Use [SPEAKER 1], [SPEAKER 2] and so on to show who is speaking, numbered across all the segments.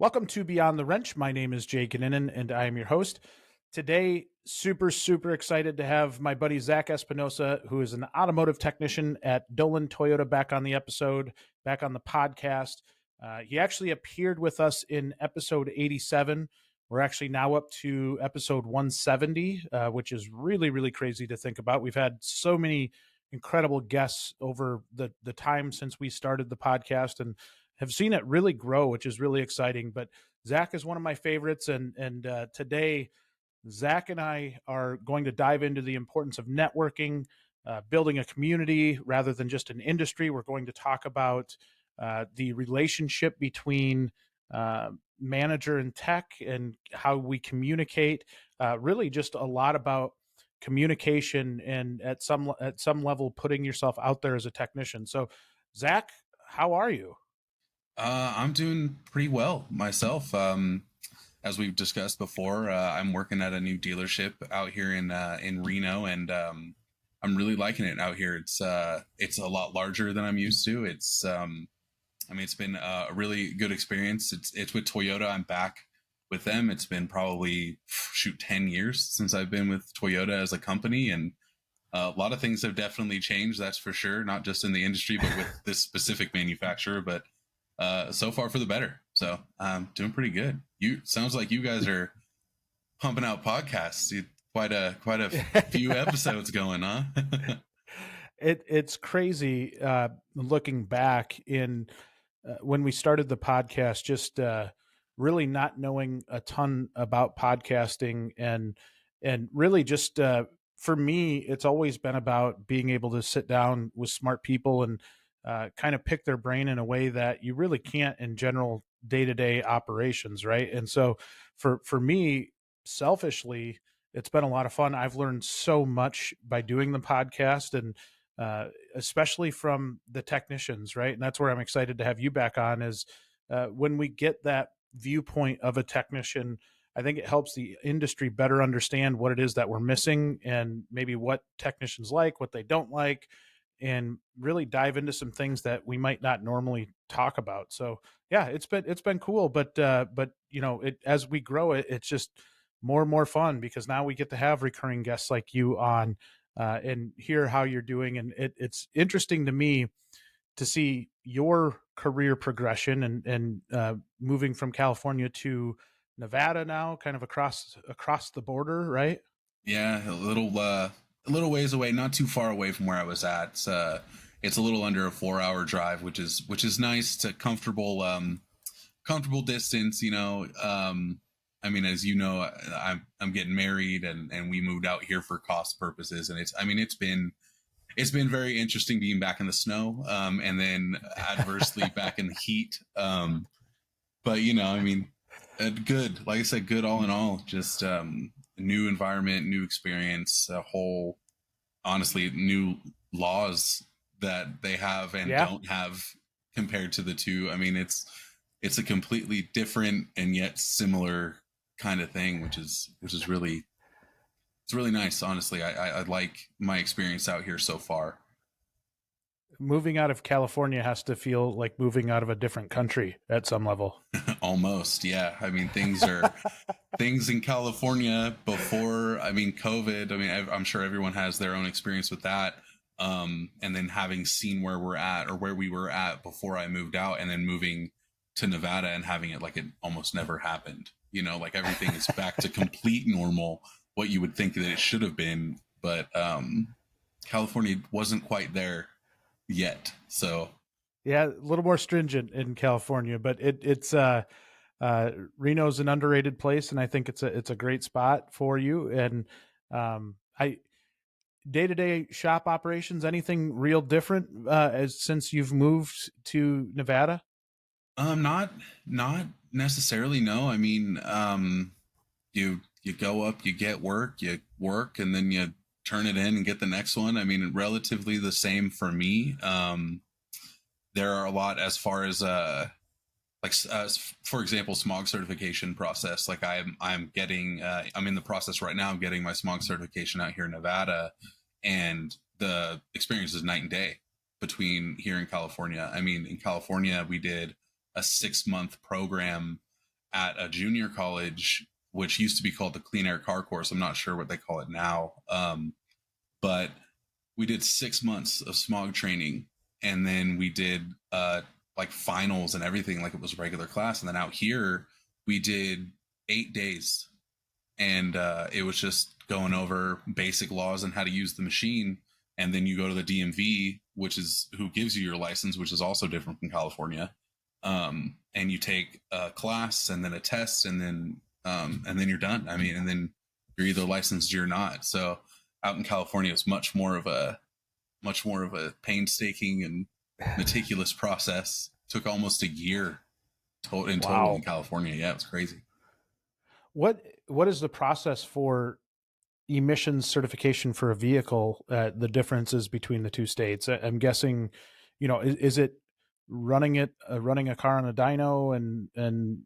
[SPEAKER 1] Welcome to Beyond the Wrench. My name is Jay Goninen, and I am your host. Today, super excited to have my buddy Zach Espinosa, who is an automotive technician at Dolan Toyota, back on the episode, back on the podcast. He actually appeared with us in episode 87. We're actually now up to episode 170, which is really crazy to think about. We've had so many incredible guests over the time since we started the podcast, and have seen it really grow, which is really exciting. But Zach is one of my favorites, and today Zach and I are going to dive into the importance of networking, building a community rather than just an industry. We're going to talk about the relationship between manager and tech and how we communicate. Really, just a lot about communication and at some level putting yourself out there as a technician. So, Zach, how are you?
[SPEAKER 2] I'm doing pretty well myself. As we've discussed before, I'm working at a new dealership out here in Reno, and I'm really liking it out here. It's a lot larger than I'm used to. It's been a really good experience. It's with Toyota. I'm back with them. It's been probably 10 years since I've been with Toyota as a company, and a lot of things have definitely changed. That's for sure. Not just in the industry, but with this specific manufacturer. But so far for the better. So doing pretty good. Sounds like you guys are pumping out podcasts. Quite a few episodes going, huh?
[SPEAKER 1] It's crazy looking back in when we started the podcast, just really not knowing a ton about podcasting, and really just for me, it's always been about being able to sit down with smart people and kind of pick their brain in a way that you really can't in general day-to-day operations, right? And so for me, selfishly, it's been a lot of fun. I've learned so much by doing the podcast, and especially from the technicians, right? And that's where I'm excited to have you back on, is when we get that viewpoint of a technician, I think it helps the industry better understand what it is that we're missing, and maybe what technicians like, what they don't like, and really dive into some things that we might not normally talk about. So yeah, it's been cool, but as we grow it, it's just more and more fun, because now we get to have recurring guests like you on, and hear how you're doing. And it's interesting to me to see your career progression, and moving from California to Nevada now, kind of across the border, right?
[SPEAKER 2] Yeah, a little ways away, not too far away from where I was at. It's a little under a 4-hour drive, which is nice. It's a comfortable distance. As you know, I'm getting married, and we moved out here for cost purposes, and it's been very interesting being back in the snow, and then adversely back in the heat. But good. Like I said, good all in all. Just new environment, new experience, a whole, honestly, new laws that they have and
[SPEAKER 1] Yeah.
[SPEAKER 2] don't have compared to the two. It's a completely different and yet similar kind of thing, which is really, it's really nice. Honestly, I like my experience out here so far.
[SPEAKER 1] Moving out of California has to feel like moving out of a different country at some level.
[SPEAKER 2] Almost, yeah. Things in California before, COVID. I'm sure everyone has their own experience with that. And then having seen where we're at, or where we were at before I moved out, and then moving to Nevada and having it like it almost never happened. Like everything is back to complete normal, what you would think that it should have been. But California wasn't quite there yet. So
[SPEAKER 1] Yeah, a little more stringent in California, but it's Reno's an underrated place, and I think it's a great spot for you. And I day to day shop operations, anything real different as since you've moved to Nevada?
[SPEAKER 2] not necessarily. No, you go up, you get work, you work, and then you turn it in and get the next one. Relatively the same for me. There are a lot as far as for example, smog certification process. Like I'm in the process right now of getting my smog certification out here in Nevada, and the experience is night and day between here in California. In California, we did a 6-month program at a junior college, which used to be called the Clean Air Car Course. I'm not sure what they call it now. But we did 6 months of smog training, and then we did like finals and everything like it was a regular class. And then out here, we did 8 days, and it was just going over basic laws and how to use the machine. And then you go to the DMV, which is who gives you your license, which is also different from California. And you take a class and then a test, and then you're done. I mean, and then you're either licensed or you're not. So out in California, it's much more of a painstaking and meticulous process. Took almost a year in total
[SPEAKER 1] Wow.
[SPEAKER 2] in California. Yeah, it was crazy.
[SPEAKER 1] What is the process for emissions certification for a vehicle? The differences between the two states. I'm guessing, is it running a car on a dyno and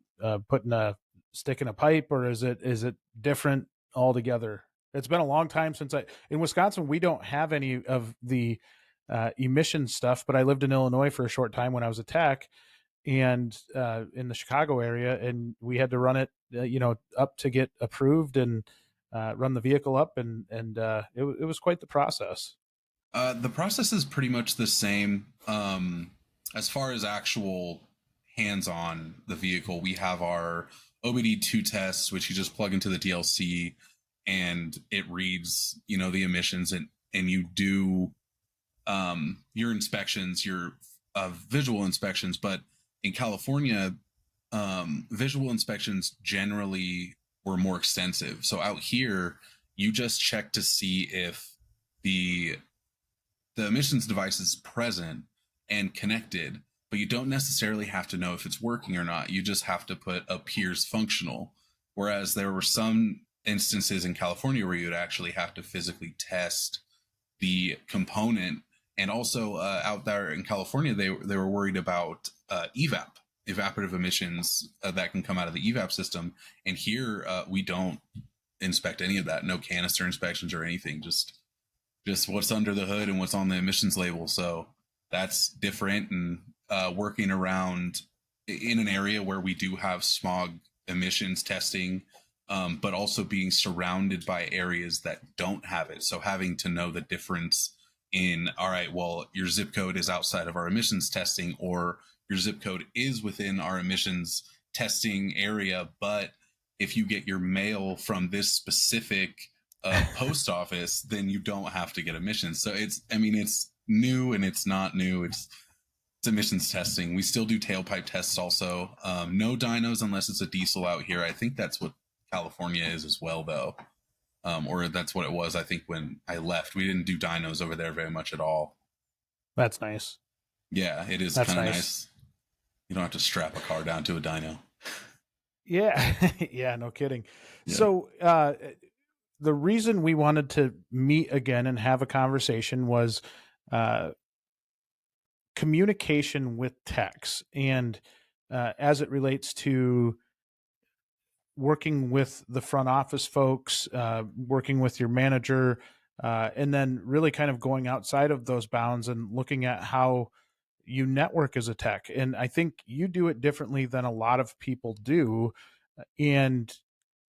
[SPEAKER 1] putting a stick in a pipe, or is it different altogether? It's been a long time since in Wisconsin, we don't have any of the emission stuff, but I lived in Illinois for a short time when I was a tech, and in the Chicago area, and we had to run it, up to get approved and run the vehicle up, and it was quite the process.
[SPEAKER 2] The process is pretty much the same. As far as actual hands-on the vehicle, we have our OBD2 tests, which you just plug into the DLC, and it reads, the emissions, and you do your inspections, your visual inspections. But in California, visual inspections generally were more extensive. So out here, you just check to see if the emissions device is present and connected, but you don't necessarily have to know if it's working or not. You just have to put appears functional. Whereas there were some instances in California where you'd actually have to physically test the component. And also out there in California, they were worried about evaporative emissions that can come out of the evap system. And here we don't inspect any of that. No canister inspections or anything. Just what's under the hood and what's on the emissions label. So that's different. And working around in an area where we do have smog emissions testing, but also being surrounded by areas that don't have it. So having to know the difference in, all right, well, your zip code is outside of our emissions testing, or your zip code is within our emissions testing area, but if you get your mail from this specific post office, then you don't have to get emissions. So it's new and it's not new. It's emissions testing. We still do tailpipe tests also. No dynos unless it's a diesel out here. I think that's what California is as well, though. Or that's what it was. I think when I left, we didn't do dynos over there very much at all.
[SPEAKER 1] That's nice.
[SPEAKER 2] Yeah, it is
[SPEAKER 1] That's
[SPEAKER 2] kind of
[SPEAKER 1] nice.
[SPEAKER 2] nice. You don't have to strap a car down to a dyno.
[SPEAKER 1] Yeah. Yeah, no kidding.
[SPEAKER 2] Yeah.
[SPEAKER 1] So the reason we wanted to meet again and have a conversation was uh, communication with techs, and as it relates to working with the front office folks, working with your manager, and then really kind of going outside of those bounds and looking at how you network as a tech. And I think you do it differently than a lot of people do. And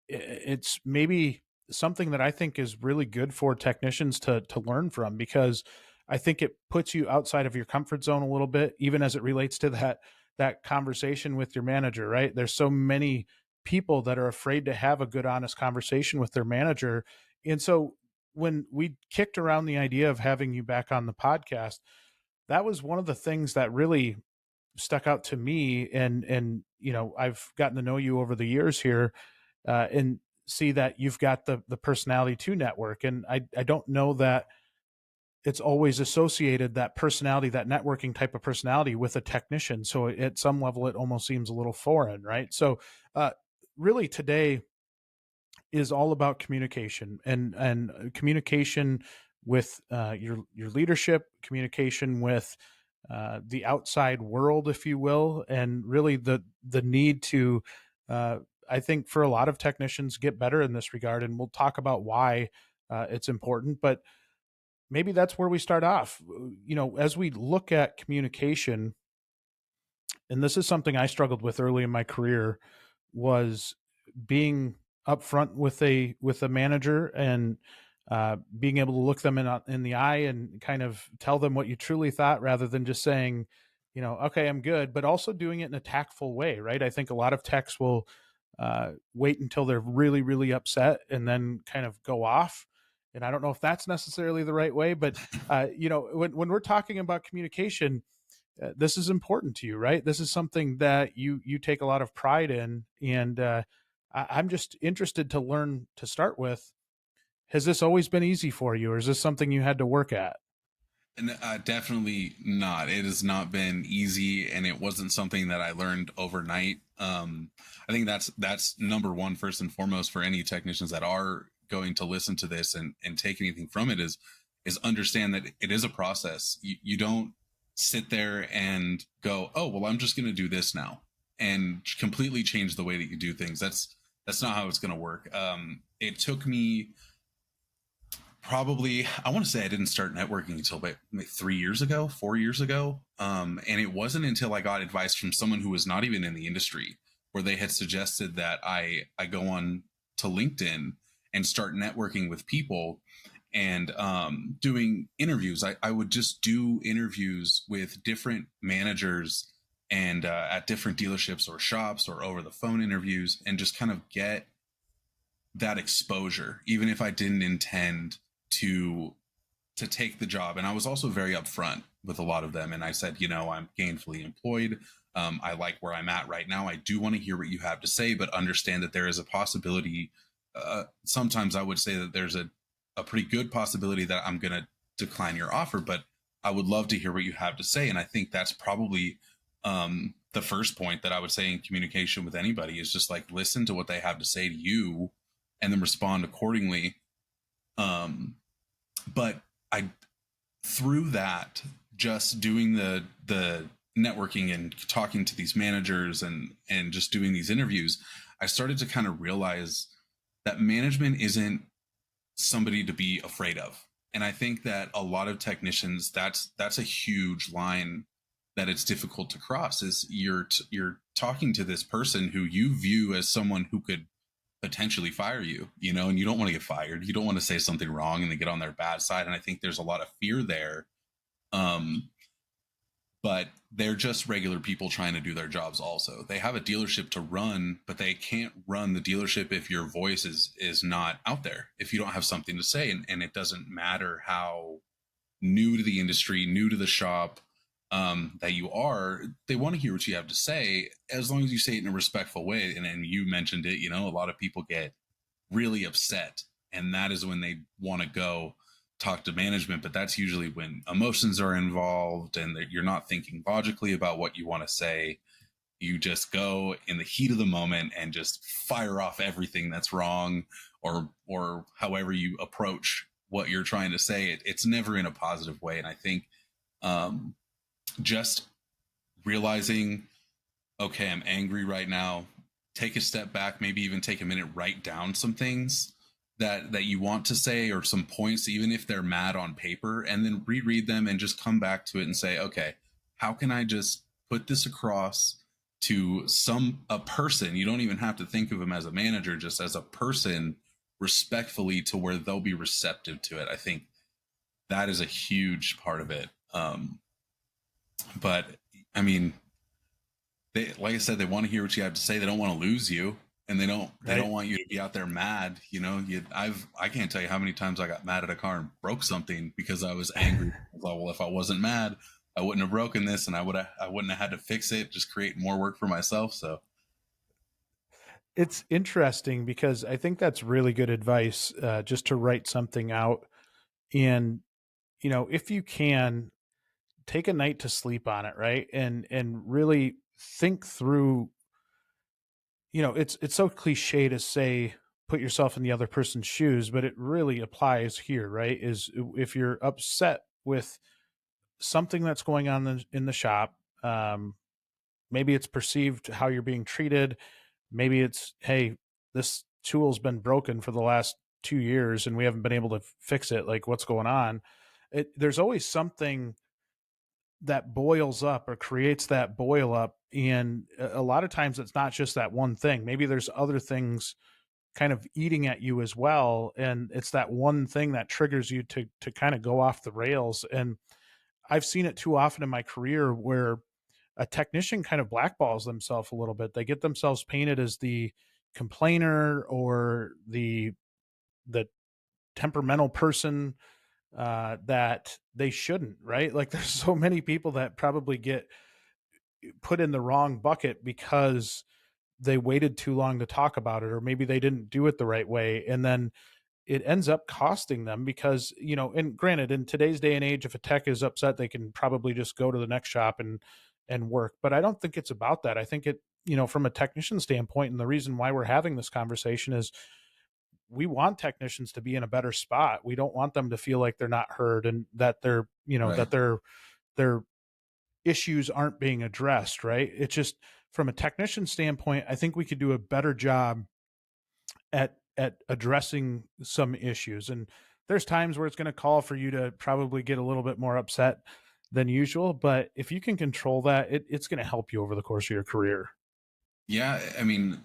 [SPEAKER 1] it's maybe something that I think is really good for technicians to learn from, because I think it puts you outside of your comfort zone a little bit, even as it relates to that conversation with your manager, right? There's so many people that are afraid to have a good, honest conversation with their manager. And so when we kicked around the idea of having you back on the podcast, that was one of the things that really stuck out to me. And I've gotten to know you over the years here, and see that you've got the personality to network. And I don't know that it's always associated, that personality, that networking type of personality, with a technician. So at some level, it almost seems a little foreign, right? So uh, really today is all about communication, and communication with your leadership, communication with the outside world, if you will, and really the need to, I think, for a lot of technicians, get better in this regard. And we'll talk about why it's important, but maybe that's where we start off. As we look at communication, and this is something I struggled with early in my career, was being upfront with a manager and being able to look them in the eye and kind of tell them what you truly thought, rather than just saying, okay, I'm good, but also doing it in a tactful way, right? I think a lot of techs will wait until they're really, really upset and then kind of go off. And I don't know if that's necessarily the right way, but when we're talking about communication, this is important to you, right? This is something that you take a lot of pride in, and I'm just interested to learn to start with. Has this always been easy for you, or is this something you had to work at?
[SPEAKER 2] And definitely not. It has not been easy, and it wasn't something that I learned overnight. I think that's number one, first and foremost, for any technicians that are going to listen to this and take anything from it is understand that it is a process. You don't sit there and go, oh well, I'm just going to do this now, and completely change the way that you do things. That's not how it's going to work. It took me probably, I want to say I didn't start networking until about maybe 3 years ago, 4 years ago. And it wasn't until I got advice from someone who was not even in the industry, where they had suggested that I go on to LinkedIn and start networking with people and doing interviews. I would just do interviews with different managers and at different dealerships or shops, or over the phone interviews, and just kind of get that exposure, even if I didn't intend to take the job. And I was also very upfront with a lot of them, and I said, I'm gainfully employed. I like where I'm at right now. I do want to hear what you have to say, but understand that there is a possibility. Sometimes I would say that there's a pretty good possibility that I'm going to decline your offer, but I would love to hear what you have to say. And I think that's probably the first point that I would say in communication with anybody, is just like, listen to what they have to say to you and then respond accordingly. But I, through that, just doing the networking and talking to these managers and just doing these interviews, I started to kind of realize that management isn't somebody to be afraid of. And I think that a lot of technicians, that's a huge line that it's difficult to cross, is you're talking to this person who you view as someone who could potentially fire you, and you don't want to get fired. You don't want to say something wrong and then get on their bad side. And I think there's a lot of fear there. But they're just regular people trying to do their jobs also. They have a dealership to run, but they can't run the dealership if your voice is not out there, if you don't have something to say. And it doesn't matter how new to the industry, new to the shop that you are, they want to hear what you have to say, as long as you say it in a respectful way. And you mentioned it, a lot of people get really upset, and that is when they want to go talk to management. But that's usually when emotions are involved and that you're not thinking logically about what you want to say. You just go in the heat of the moment and just fire off everything that's wrong, or however you approach what you're trying to say. It's never in a positive way. And I think just realizing, okay, I'm angry right now, take a step back, maybe even take a minute, write down some things that you want to say, or some points, even if they're mad on paper, and then reread them and just come back to it and say, okay, how can I just put this across to a person? You don't even have to think of them as a manager, just as a person, respectfully, to where they'll be receptive to it. I think that is a huge part of it. But I mean, like I said, they want to hear what you have to say. They don't want to lose you, and they don't want you to be out there mad. I can't tell you how many times I got mad at a car and broke something because I was angry. I thought, well, if I wasn't mad, I wouldn't have broken this, and I wouldn't have had to fix it, just create more work for myself. So
[SPEAKER 1] It's interesting because I think that's really good advice, just to write something out. And, if you can, take a night to sleep on it, right? And really think through, it's so cliche to say put yourself in the other person's shoes, but it really applies here, right? Is if you're upset with something that's going on in the shop, maybe it's perceived how you're being treated, maybe it's, hey, this tool's been broken for the last 2 years and we haven't been able to fix it, like what's going on. There's always something that boils up or creates that boil up And a lot of times it's not just that one thing. Maybe there's other things kind of eating at you as well, and it's that one thing that triggers you to kind of go off the rails. And I've seen it too often in my career where a technician kind of blackballs themselves a little bit. They get themselves painted as the complainer or the temperamental person that they shouldn't, right? Like there's so many people that probably get put in the wrong bucket because they waited too long to talk about it, or maybe they didn't do it the right way. And then it ends up costing them because, and granted, in today's day and age, if a tech is upset, they can probably just go to the next shop and work. But I don't think it's about that. I think it, from a technician standpoint, and the reason why we're having this conversation is we want technicians to be in a better spot. We don't want them to feel like they're not heard and that they're,
[SPEAKER 2] Right.
[SPEAKER 1] that their issues aren't being addressed, right? It's just from a technician standpoint, I think we could do a better job at addressing some issues. And there's times where it's going to call for you to probably get a little bit more upset than usual, but if you can control that, it's going to help you over the course of your career.
[SPEAKER 2] Yeah, I mean,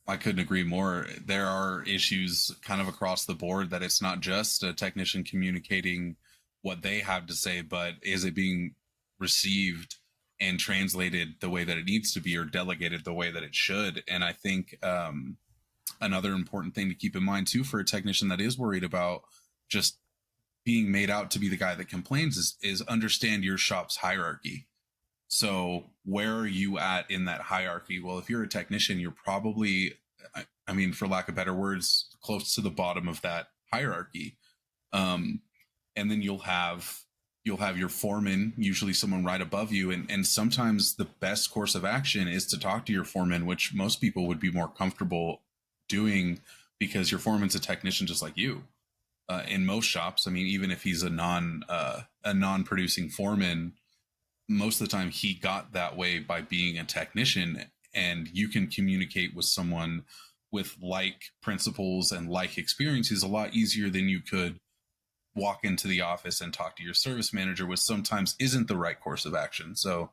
[SPEAKER 2] I couldn't agree more. There are issues kind of across the board that it's not just a technician communicating what they have to say, but is it being received and translated the way that it needs to be or delegated the way that it should? And I think another important thing to keep in mind too for a technician that is worried about just being made out to be the guy that complains is understand your shop's hierarchy. So where are you at in that hierarchy? Well, if you're a technician, you're probably, I mean, for lack of better words, close to the bottom of that hierarchy. Um, and then you'll have your foreman, usually someone right above you, and sometimes the best course of action is to talk to your foreman, which most people would be more comfortable doing because your foreman's a technician just like you. In most shops, I mean, even if he's a non-producing foreman, most of the time he got that way by being a technician, and you can communicate with someone with like principles and like experiences a lot easier than you could walk into the office and talk to your service manager, which sometimes isn't the right course of action. So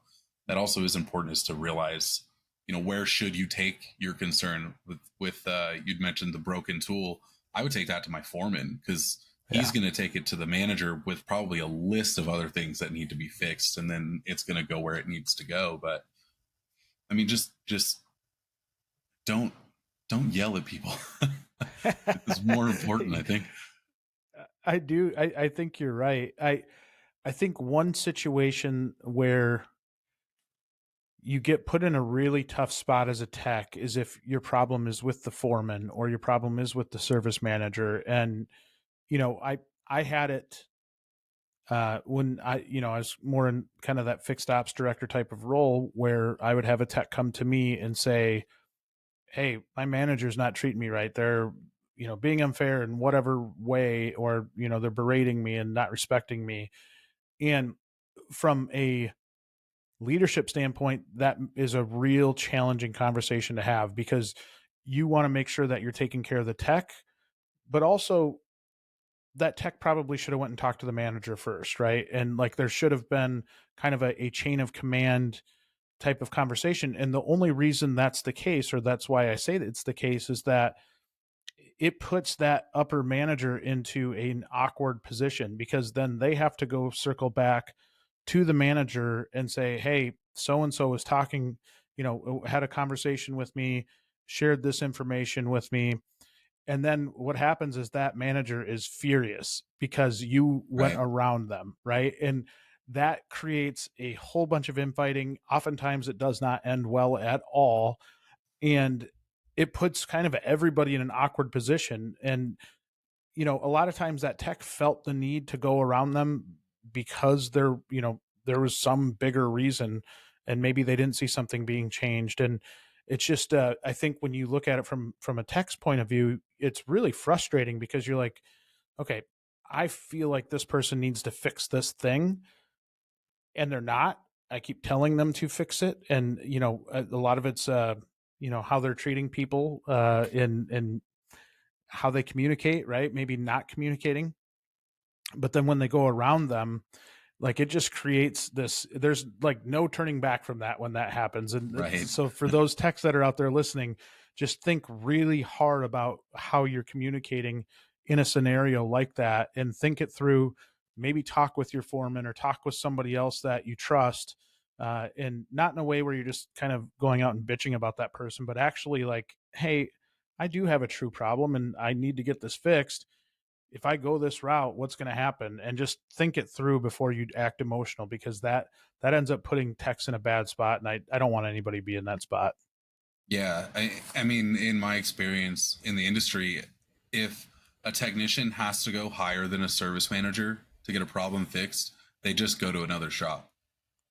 [SPEAKER 2] that also is important, is to realize, where should you take your concern with you'd mentioned the broken tool. I would take that to my foreman because he's
[SPEAKER 1] Yeah.
[SPEAKER 2] going to take it to the manager with probably a list of other things that need to be fixed, and then it's going to go where it needs to go. But I mean, just don't don't yell at people. It's more important, I think.
[SPEAKER 1] I do. I think you're right. I think one situation where you get put in a really tough spot as a tech is if your problem is with the foreman or your problem is with the service manager. And, I had it when I was more in kind of that fixed ops director type of role where I would have a tech come to me and say, "Hey, my manager's not treating me right. They're, being unfair in whatever way, or, they're berating me and not respecting me." And from a leadership standpoint, that is a real challenging conversation to have because you want to make sure that you're taking care of the tech, but also that tech probably should have went and talked to the manager first, right? And like there should have been kind of a chain of command type of conversation. And the only reason that's the case, or that's why I say that it's the case, is that it puts that upper manager into an awkward position because then they have to go circle back to the manager and say, "Hey, so and so was talking, had a conversation with me, shared this information with me." And then what happens is that manager is furious because you went
[SPEAKER 2] Right.
[SPEAKER 1] around them, right? And that creates a whole bunch of infighting. Oftentimes it does not end well at all. And it puts kind of everybody in an awkward position. And, a lot of times that tech felt the need to go around them because there was some bigger reason and maybe they didn't see something being changed. And it's just I think when you look at it from a tech's point of view, it's really frustrating because you're like, okay, I feel like this person needs to fix this thing and they're not. I keep telling them to fix it, and a lot of it's how they're treating people in how they communicate, right? Maybe not communicating, but then when they go around them, like it just creates this, there's like no turning back from that when that happens. And
[SPEAKER 2] Right.
[SPEAKER 1] so for those techs that are out there listening, just think really hard about how you're communicating in a scenario like that, and think it through. Maybe talk with your foreman or talk with somebody else that you trust, and not in a way where you're just kind of going out and bitching about that person, but actually like, hey, I do have a true problem and I need to get this fixed. If I go this route, what's going to happen? And just think it through before you act emotional, because that ends up putting techs in a bad spot. And I don't want anybody to be in that spot.
[SPEAKER 2] Yeah, I mean, in my experience in the industry, if a technician has to go higher than a service manager to get a problem fixed, they just go to another shop.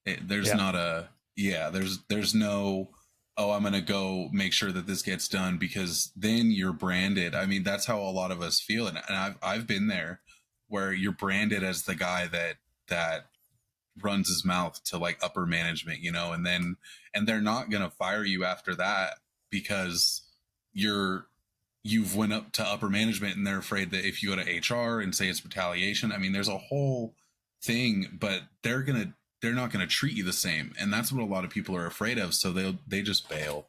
[SPEAKER 2] There's
[SPEAKER 1] Yeah.
[SPEAKER 2] not a yeah. There's no oh, I'm gonna go make sure that this gets done, because then you're branded. I mean, that's how a lot of us feel, and I've been there where you're branded as the guy that runs his mouth to like upper management, and they're not going to fire you after that because you're you've went up to upper management, and they're afraid that if you go to HR and say it's retaliation, I mean, there's a whole thing, but they're not going to treat you the same, and that's what a lot of people are afraid of. So they just bail,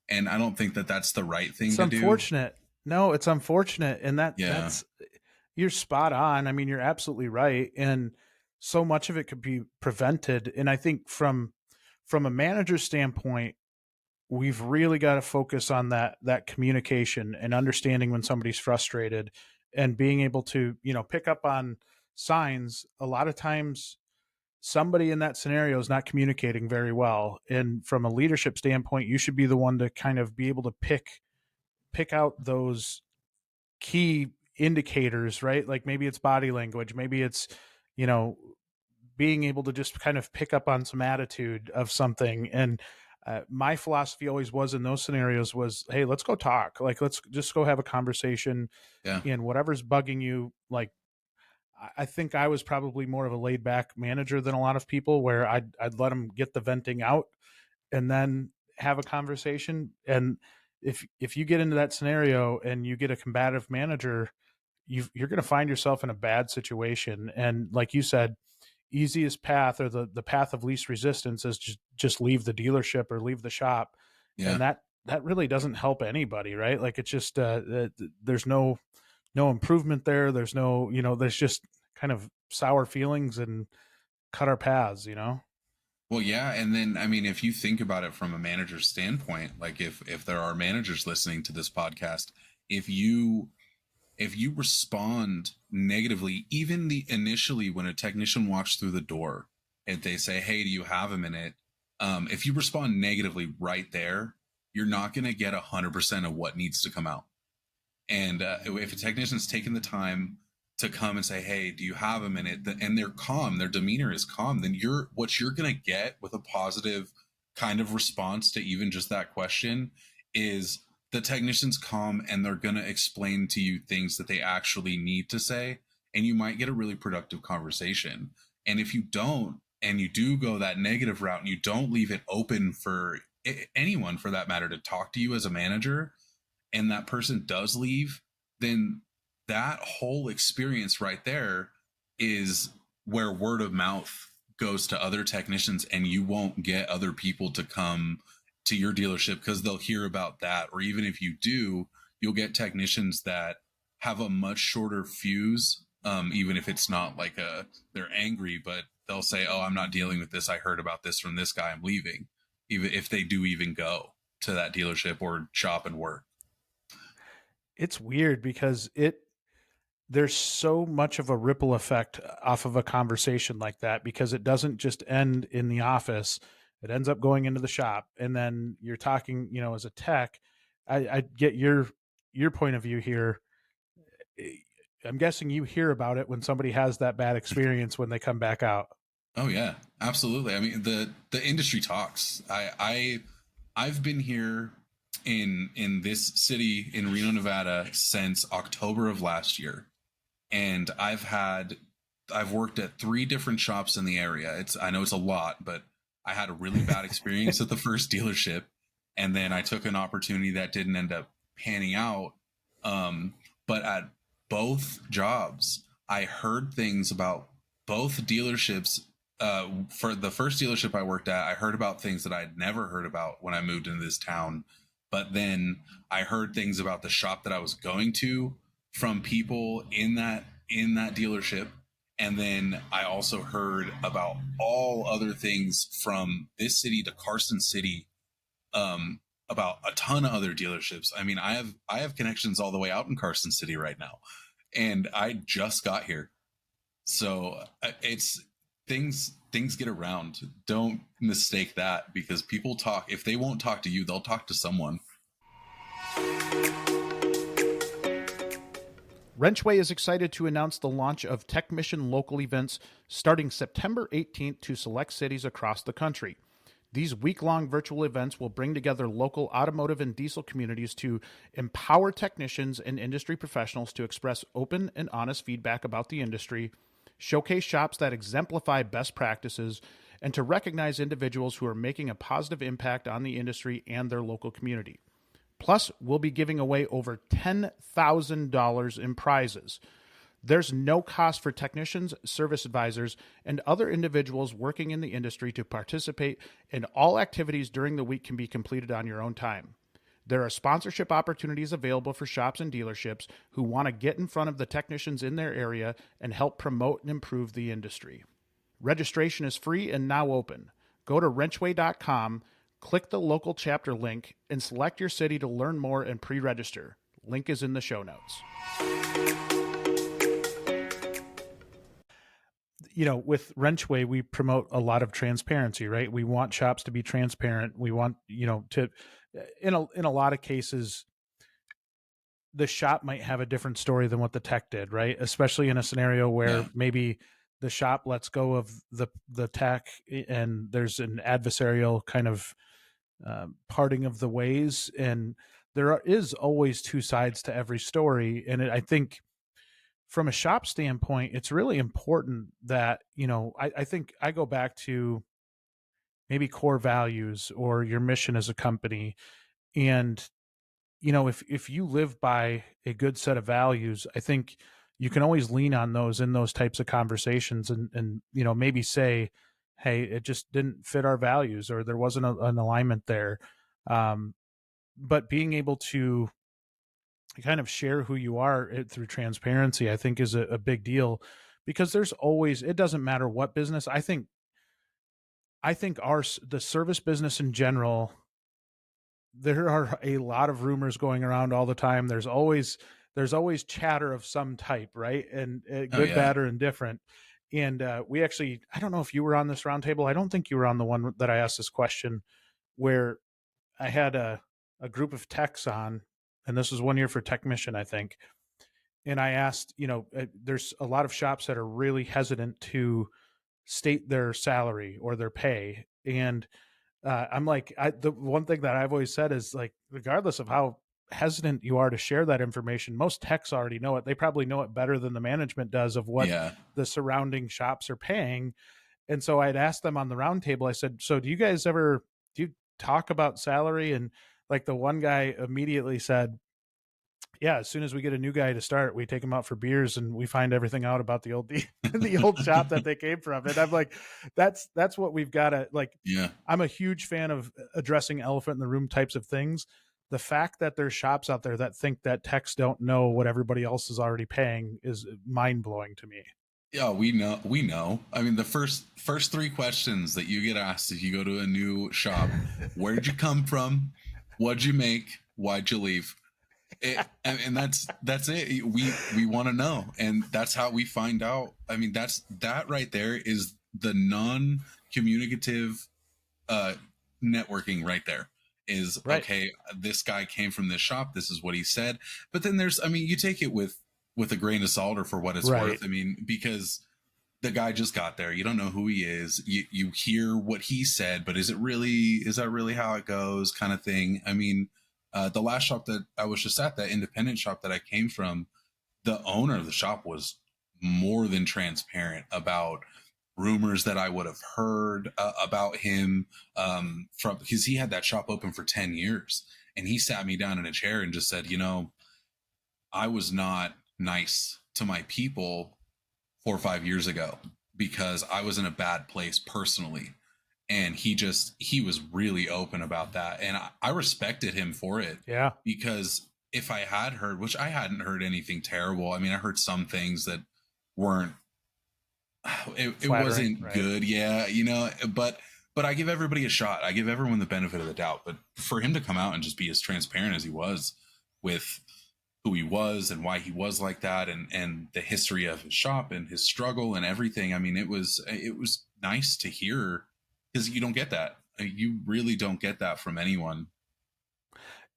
[SPEAKER 2] and I don't think that that's the right thing
[SPEAKER 1] It's
[SPEAKER 2] to do.
[SPEAKER 1] unfortunate. No, it's unfortunate. And
[SPEAKER 2] Yeah,
[SPEAKER 1] that's, you're spot on. I mean, you're absolutely right. And so much of it could be prevented. And I think from a manager standpoint, we've really got to focus on that communication and understanding when somebody's frustrated, and being able to, pick up on signs. A lot of times somebody in that scenario is not communicating very well, and from a leadership standpoint, you should be the one to kind of be able to pick out those key indicators, right? Like maybe it's body language, maybe it's, you know being able to just kind of pick up on some attitude of something. And my philosophy always was in those scenarios was, hey, let's go talk. Like, let's just go have a conversation,
[SPEAKER 2] yeah,
[SPEAKER 1] and whatever's bugging you. Like, I think I was probably more of a laid back manager than a lot of people, where I'd let them get the venting out and then have a conversation. And if you get into that scenario and you get a combative manager, you're going to find yourself in a bad situation. And like you said, easiest path, or the path of least resistance, is just leave the dealership or leave the shop.
[SPEAKER 2] yeah.
[SPEAKER 1] And that really doesn't help anybody, right? Like it's just there's no improvement there. There's no, there's just kind of sour feelings and cut our paths.
[SPEAKER 2] Well, yeah, and then I mean, if you think about it from a manager's standpoint, like if there are managers listening to this podcast, if you if you respond negatively, even the initially when a technician walks through the door and they say, "Hey, do you have a minute?" If you respond negatively right there, you're not going to get 100% of what needs to come out. And if a technician's taken the time to come and say, "Hey, do you have a minute?" and they're calm, their demeanor is calm, then what you're going to get with a positive kind of response to even just that question is the technician's calm, and they're going to explain to you things that they actually need to say, and you might get a really productive conversation. And if you don't, and you do go that negative route, and you don't leave it open for anyone for that matter to talk to you as a manager, and that person does leave, then that whole experience right there is where word of mouth goes to other technicians, and you won't get other people to come to your dealership because they'll hear about that. Or even if you do, you'll get technicians that have a much shorter fuse. Even if it's not like they're angry, but they'll say, "Oh, I'm not dealing with this. I heard about this from this guy. I'm leaving." Even if they do even go to that dealership or shop and work.
[SPEAKER 1] It's weird because there's so much of a ripple effect off of a conversation like that, because it doesn't just end in the office. It ends up going into the shop, and then you're talking, as a tech. I get your point of view here. I'm guessing you hear about it when somebody has that bad experience when they come back out.
[SPEAKER 2] Oh yeah, absolutely. I mean, the industry talks. I've been here in this city in Reno, Nevada since October of last year, and I've worked at three different shops in the area. I know it's a lot, but I had a really bad experience at the first dealership, and then I took an opportunity that didn't end up panning out. Um, but at both jobs, I heard things about both dealerships, for the first dealership I worked at, I heard about things that I'd never heard about when I moved into this town. But then I heard things about the shop that I was going to from people in that dealership. And then I also heard about all other things from this city to Carson City, about a ton of other dealerships. I mean, I have connections all the way out in Carson City right now, and I just got here. So it's things get around. Don't mistake that, because people talk. If they won't talk to you, they'll talk to someone.
[SPEAKER 1] WrenchWay is excited to announce the launch of Technician local events starting September 18th to select cities across the country. These week-long virtual events will bring together local automotive and diesel communities to empower technicians and industry professionals to express open and honest feedback about the industry, showcase shops that exemplify best practices, and to recognize individuals who are making a positive impact on the industry and their local community. Plus, we'll be giving away over $10,000 in prizes. There's no cost for technicians, service advisors, and other individuals working in the industry to participate, and all activities during the week can be completed on your own time. There are sponsorship opportunities available for shops and dealerships who want to get in front of the technicians in their area and help promote and improve the industry. Registration is free and now open. Go to wrenchway.com, click the local chapter link, and select your city to learn more and pre-register. Link is in the show notes. You know, with WrenchWay, we promote a lot of transparency, right? We want shops to be transparent. We want, to, in a lot of cases, the shop might have a different story than what the tech did, right? Especially in a scenario where maybe the shop lets go of the tech and there's an adversarial kind of parting of the ways. And there is always two sides to every story. And I think from a shop standpoint, it's really important that, I think I go back to maybe core values or your mission as a company. And, if you live by a good set of values, I think you can always lean on those in those types of conversations and maybe say, hey, it just didn't fit our values or there wasn't an alignment there. But being able to kind of share who you are through transparency, I think is a big deal, because there's always, it doesn't matter what business. I think the service business in general, there are a lot of rumors going around all the time. There's always chatter of some type, right? And good, bad, or indifferent. And we actually, I don't know if you were on this roundtable. I don't think you were on the one that I asked this question, where I had a group of techs on, and this was one year for Technician, I think. And I asked, there's a lot of shops that are really hesitant to state their salary or their pay. And I'm like, the one thing that I've always said is, like, regardless of how hesitant you are to share that information, most techs already know it. They probably know it better than the management does of what the surrounding shops are paying. And so I'd asked them on the roundtable, I said, so do you talk about salary? And like the one guy immediately said, yeah, as soon as we get a new guy to start, we take him out for beers and we find everything out about the old shop that they came from. And I'm like, that's what we've got to, like, I'm a huge fan of addressing elephant in the room types of things. The fact that there's shops out there that think that techs don't know what everybody else is already paying is mind blowing to me.
[SPEAKER 2] Yeah, we know. I mean, the first three questions that you get asked if you go to a new shop: where'd you come from? What'd you make? Why'd you leave? And that's it. We want to know, and that's how we find out. I mean, that right there is the non-communicative networking right there. Is right. Okay, this guy came from this shop, this is what he said. But then there's, I mean, you take it with a grain of salt or for what it's worth. I mean, because the guy just got there, you don't know who he is, you hear what he said, but is that really how it goes, kind of thing. I mean, the last shop that I was just at, that independent shop that I came from, the owner of the shop was more than transparent about rumors that I would have heard about him, from, because he had that shop open for 10 years, and he sat me down in a chair and just said, I was not nice to my people 4 or 5 years ago, because I was in a bad place personally. And he was really open about that. And I respected him for it,
[SPEAKER 1] Yeah.
[SPEAKER 2] because if I had heard, which I hadn't heard anything terrible, I mean, I heard some things that weren't, it
[SPEAKER 1] Flattering,
[SPEAKER 2] wasn't
[SPEAKER 1] right?
[SPEAKER 2] good. Yeah. But I give everybody a shot. I give everyone the benefit of the doubt. But for him to come out and just be as transparent as he was with who he was and why he was like that, and the history of his shop and his struggle and everything. I mean, it was nice to hear, because you don't get that. You really don't get that from anyone.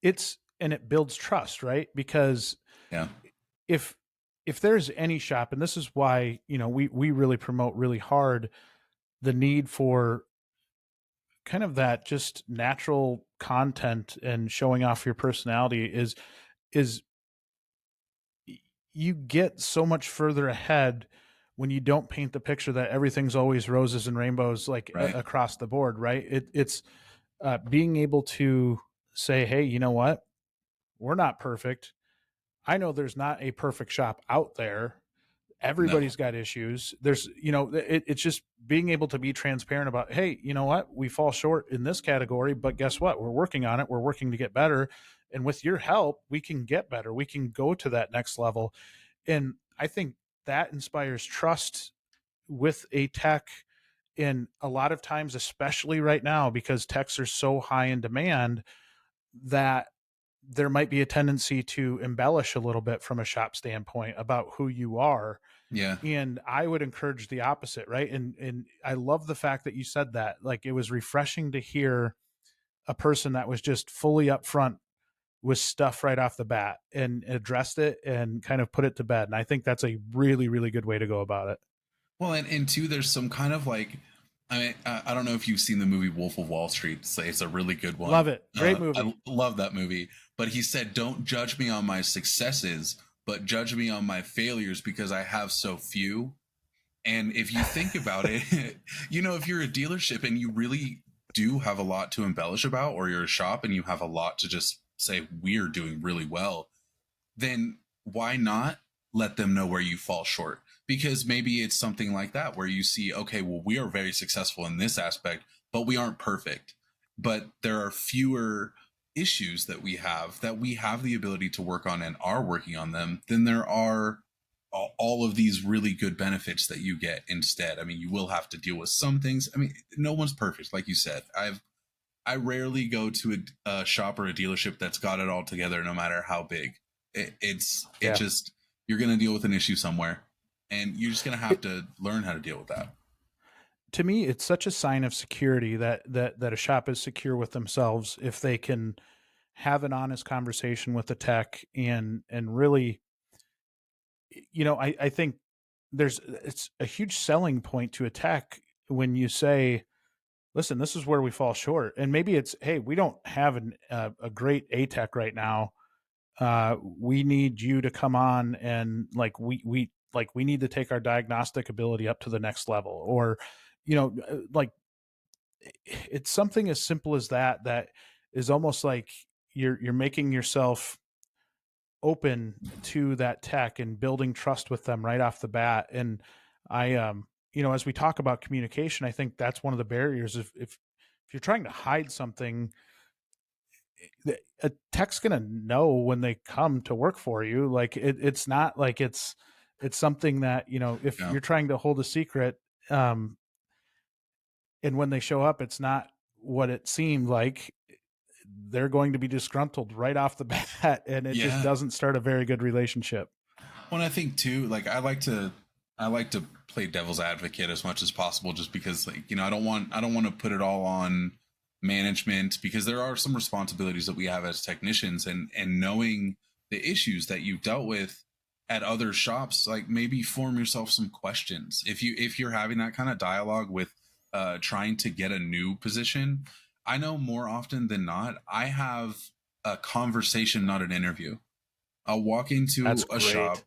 [SPEAKER 1] And it builds trust, right? Because
[SPEAKER 2] Yeah.
[SPEAKER 1] if there's any shop, and this is why, we really promote really hard the need for kind of that just natural content and showing off your personality, is you get so much further ahead when you don't paint the picture that everything's always roses and rainbows, like
[SPEAKER 2] Right.
[SPEAKER 1] across the board, right? It's being able to say, hey, you know what, we're not perfect. I know there's not a perfect shop out there.
[SPEAKER 2] No.
[SPEAKER 1] Everybody's got issues. There's, it's just being able to be transparent about, hey, you know what, we fall short in this category, but guess what, we're working on it, we're working to get better, and with your help we can get better, we can go to that next level. And I think that inspires trust with a tech. And a lot of times, especially right now, because techs are so high in demand, that there might be a tendency to embellish a little bit from a shop standpoint about who you are.
[SPEAKER 2] Yeah.
[SPEAKER 1] And I would encourage the opposite, right? And I love the fact that you said that. Like, it was refreshing to hear a person that was just fully upfront with stuff right off the bat and addressed it and kind of put it to bed. And I think that's a really, really good way to go about it.
[SPEAKER 2] Well, and two, there's some kind of like, I mean, I don't know if you've seen the movie Wolf of Wall Street. It's a really good one.
[SPEAKER 1] Love it. Great
[SPEAKER 2] I
[SPEAKER 1] movie.
[SPEAKER 2] love that movie. But he said, "Don't judge me on my successes, but judge me on my failures, because I have so few." And if you think about it, if you're a dealership and you really do have a lot to embellish about, or you're a shop and you have a lot to just say, we're doing really well, then why not let them know where you fall short? Because maybe it's something like that where you see, okay, well, we are very successful in this aspect, but we aren't perfect. But there are fewer issues that we have the ability to work on and are working on them than there are all of these really good benefits that you get instead. I mean, you will have to deal with some things. I mean, no one's perfect, like you said. I rarely go to a shop or a dealership that's got it all together, no matter how big. It
[SPEAKER 1] Yeah.
[SPEAKER 2] just, you're going to deal with an issue somewhere, and you're just going to have
[SPEAKER 1] It,
[SPEAKER 2] to learn how to deal with that.
[SPEAKER 1] to me, it's such a sign of security that a shop is secure with themselves if they can have an honest conversation with the tech and really, I think it's a huge selling point to a tech when you say, listen, this is where we fall short. And maybe it's, hey, we don't have a great A tech right now. We need you to come on, and we need to take our diagnostic ability up to the next level. Or, like, it's something as simple as that is almost like you're making yourself open to that tech and building trust with them right off the bat. And I, as we talk about communication, I think that's one of the barriers. If you're trying to hide something, a tech's gonna know when they come to work for you. Like, it's not like it's something that, if
[SPEAKER 2] Yeah.
[SPEAKER 1] you're trying to hold a secret, um, and when they show up, it's not what it seemed like. They're going to be disgruntled right off the bat, and it just
[SPEAKER 2] Yeah.
[SPEAKER 1] doesn't start a very good relationship.
[SPEAKER 2] Well, I think too, like I like to play devil's advocate as much as possible, just because, like, I don't want to put it all on management, because there are some responsibilities that we have as technicians, and knowing the issues that you've dealt with at other shops, like, maybe form yourself some questions. If you're having that kind of dialogue with trying to get a new position, I know more often than not, I have a conversation, not an interview. I'll walk
[SPEAKER 1] That's
[SPEAKER 2] into a
[SPEAKER 1] great.
[SPEAKER 2] shop.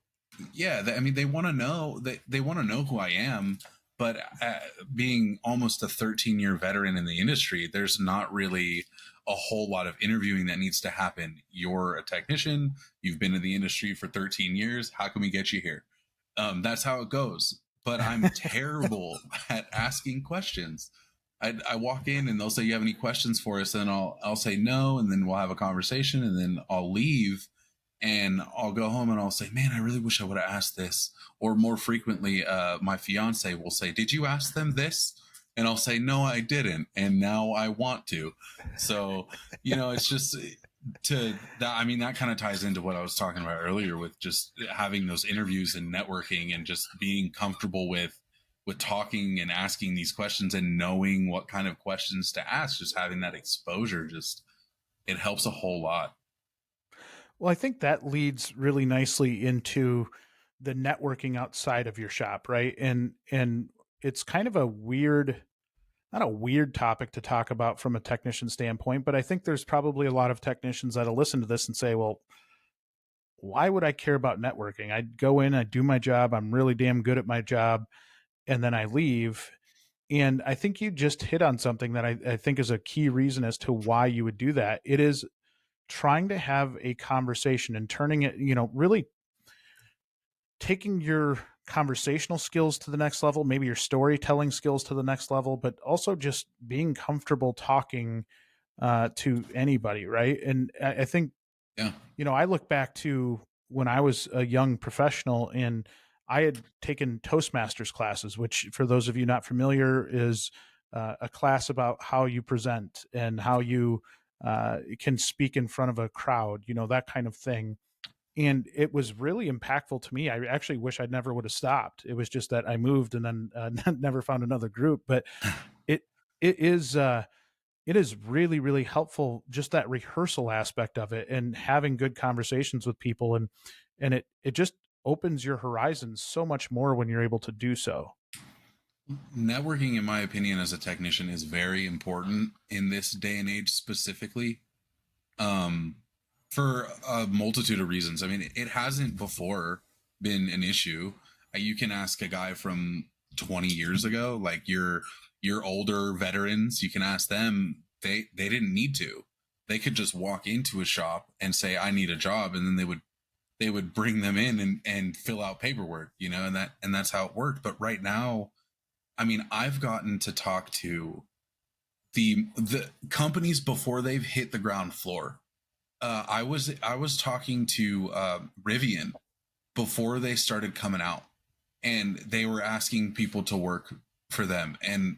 [SPEAKER 2] Yeah, I mean, they want to know, they want to know who I am. But being almost a 13-year veteran in the industry, there's not really a whole lot of interviewing that needs to happen. You're a technician. You've been in the industry for 13 years. How can we get you here? That's how it goes. but I'm terrible at asking questions. I walk in and they'll say, "You have any questions for us?" And I'll say no, and then we'll have a conversation, and then I'll leave, and I'll go home and I'll say, "Man, I really wish I would have asked this." Or more frequently, my fiance will say, "Did you ask them this?" And I'll say, "No, I didn't, and now I want to." So it's just to that. I mean, that kind of ties into what I was talking about earlier with just having those interviews and networking and just being comfortable with talking and asking these questions and knowing what kind of questions to ask. Just having that exposure, just it helps a whole lot.
[SPEAKER 1] Well, I think that leads really nicely into the networking outside of your shop, right? And it's kind of a weird, not a weird topic to talk about from a technician standpoint, but I think there's probably a lot of technicians that'll listen to this and say, well, why would I care about networking? I'd go in, I do my job, I'm really damn good at my job, and then I leave. And I think you just hit on something that I think is a key reason as to why you would do that. It is trying to have a conversation and turning it, really taking your conversational skills to the next level, maybe your storytelling skills to the next level, but also just being comfortable talking to anybody, right? And I think,
[SPEAKER 2] Yeah.
[SPEAKER 1] I look back to when I was a young professional and I had taken Toastmasters classes, which, for those of you not familiar, is a class about how you present and how you can speak in front of a crowd, that kind of thing. And it was really impactful to me. I actually wish I never would have stopped. It was just that I moved and then never found another group. But it it is it is really, really helpful, just that rehearsal aspect of it and having good conversations with people, and it just opens your horizons so much more when you're able to do so.
[SPEAKER 2] Networking, in my opinion, as a technician, is very important in this day and age specifically, um, for a multitude of reasons. I mean, it hasn't before been an issue. You can ask a guy from 20 years ago, like your older veterans, you can ask them. They didn't need to. They could just walk into a shop and say, "I need a job," and then they would bring them in and fill out paperwork, and that's how it worked. But right now, I mean, I've gotten to talk to the companies before they've hit the ground floor. I was talking to Rivian before they started coming out, and they were asking people to work for them, and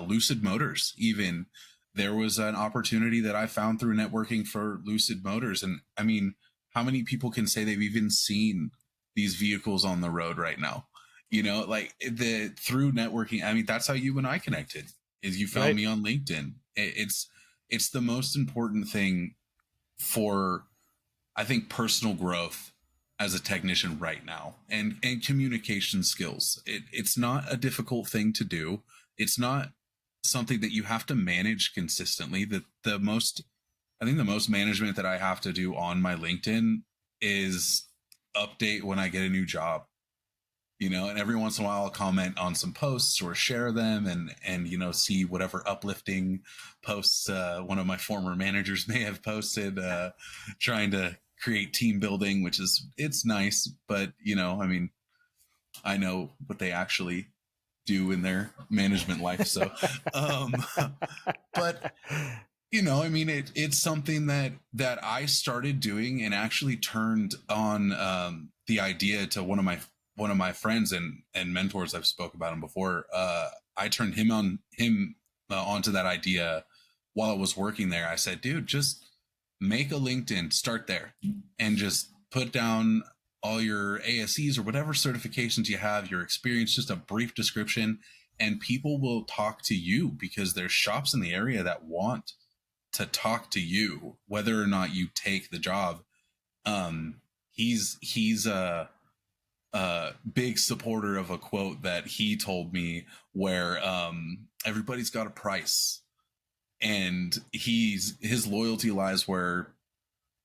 [SPEAKER 2] Lucid Motors. Even there was an opportunity that I found through networking for Lucid Motors, and I mean, how many people can say they've even seen these vehicles on the road right now? Like the through networking. I mean, that's how you and I connected. Is you found
[SPEAKER 1] Right.
[SPEAKER 2] me on LinkedIn. It's the most important thing for, I think, personal growth as a technician right now, and communication skills. It's not a difficult thing to do. It's not something that you have to manage consistently. The most I think the most management that I have to do on my LinkedIn is update when I get a new job. And every once in a while I'll comment on some posts or share them, and see whatever uplifting posts one of my former managers may have posted, trying to create team building, which is, it's nice, but I mean, I know what they actually do in their management life. So um but I mean, it's something that I started doing, and actually turned on, the idea to one of my friends and mentors. I've spoke about him before. I turned him onto that idea while I was working there. I said, "Dude, just make a LinkedIn, start there, and just put down all your ASEs or whatever certifications you have, your experience, just a brief description, and people will talk to you because there's shops in the area that want to talk to you, whether or not you take the job." He's a big supporter of a quote that he told me, where everybody's got a price, and his loyalty lies where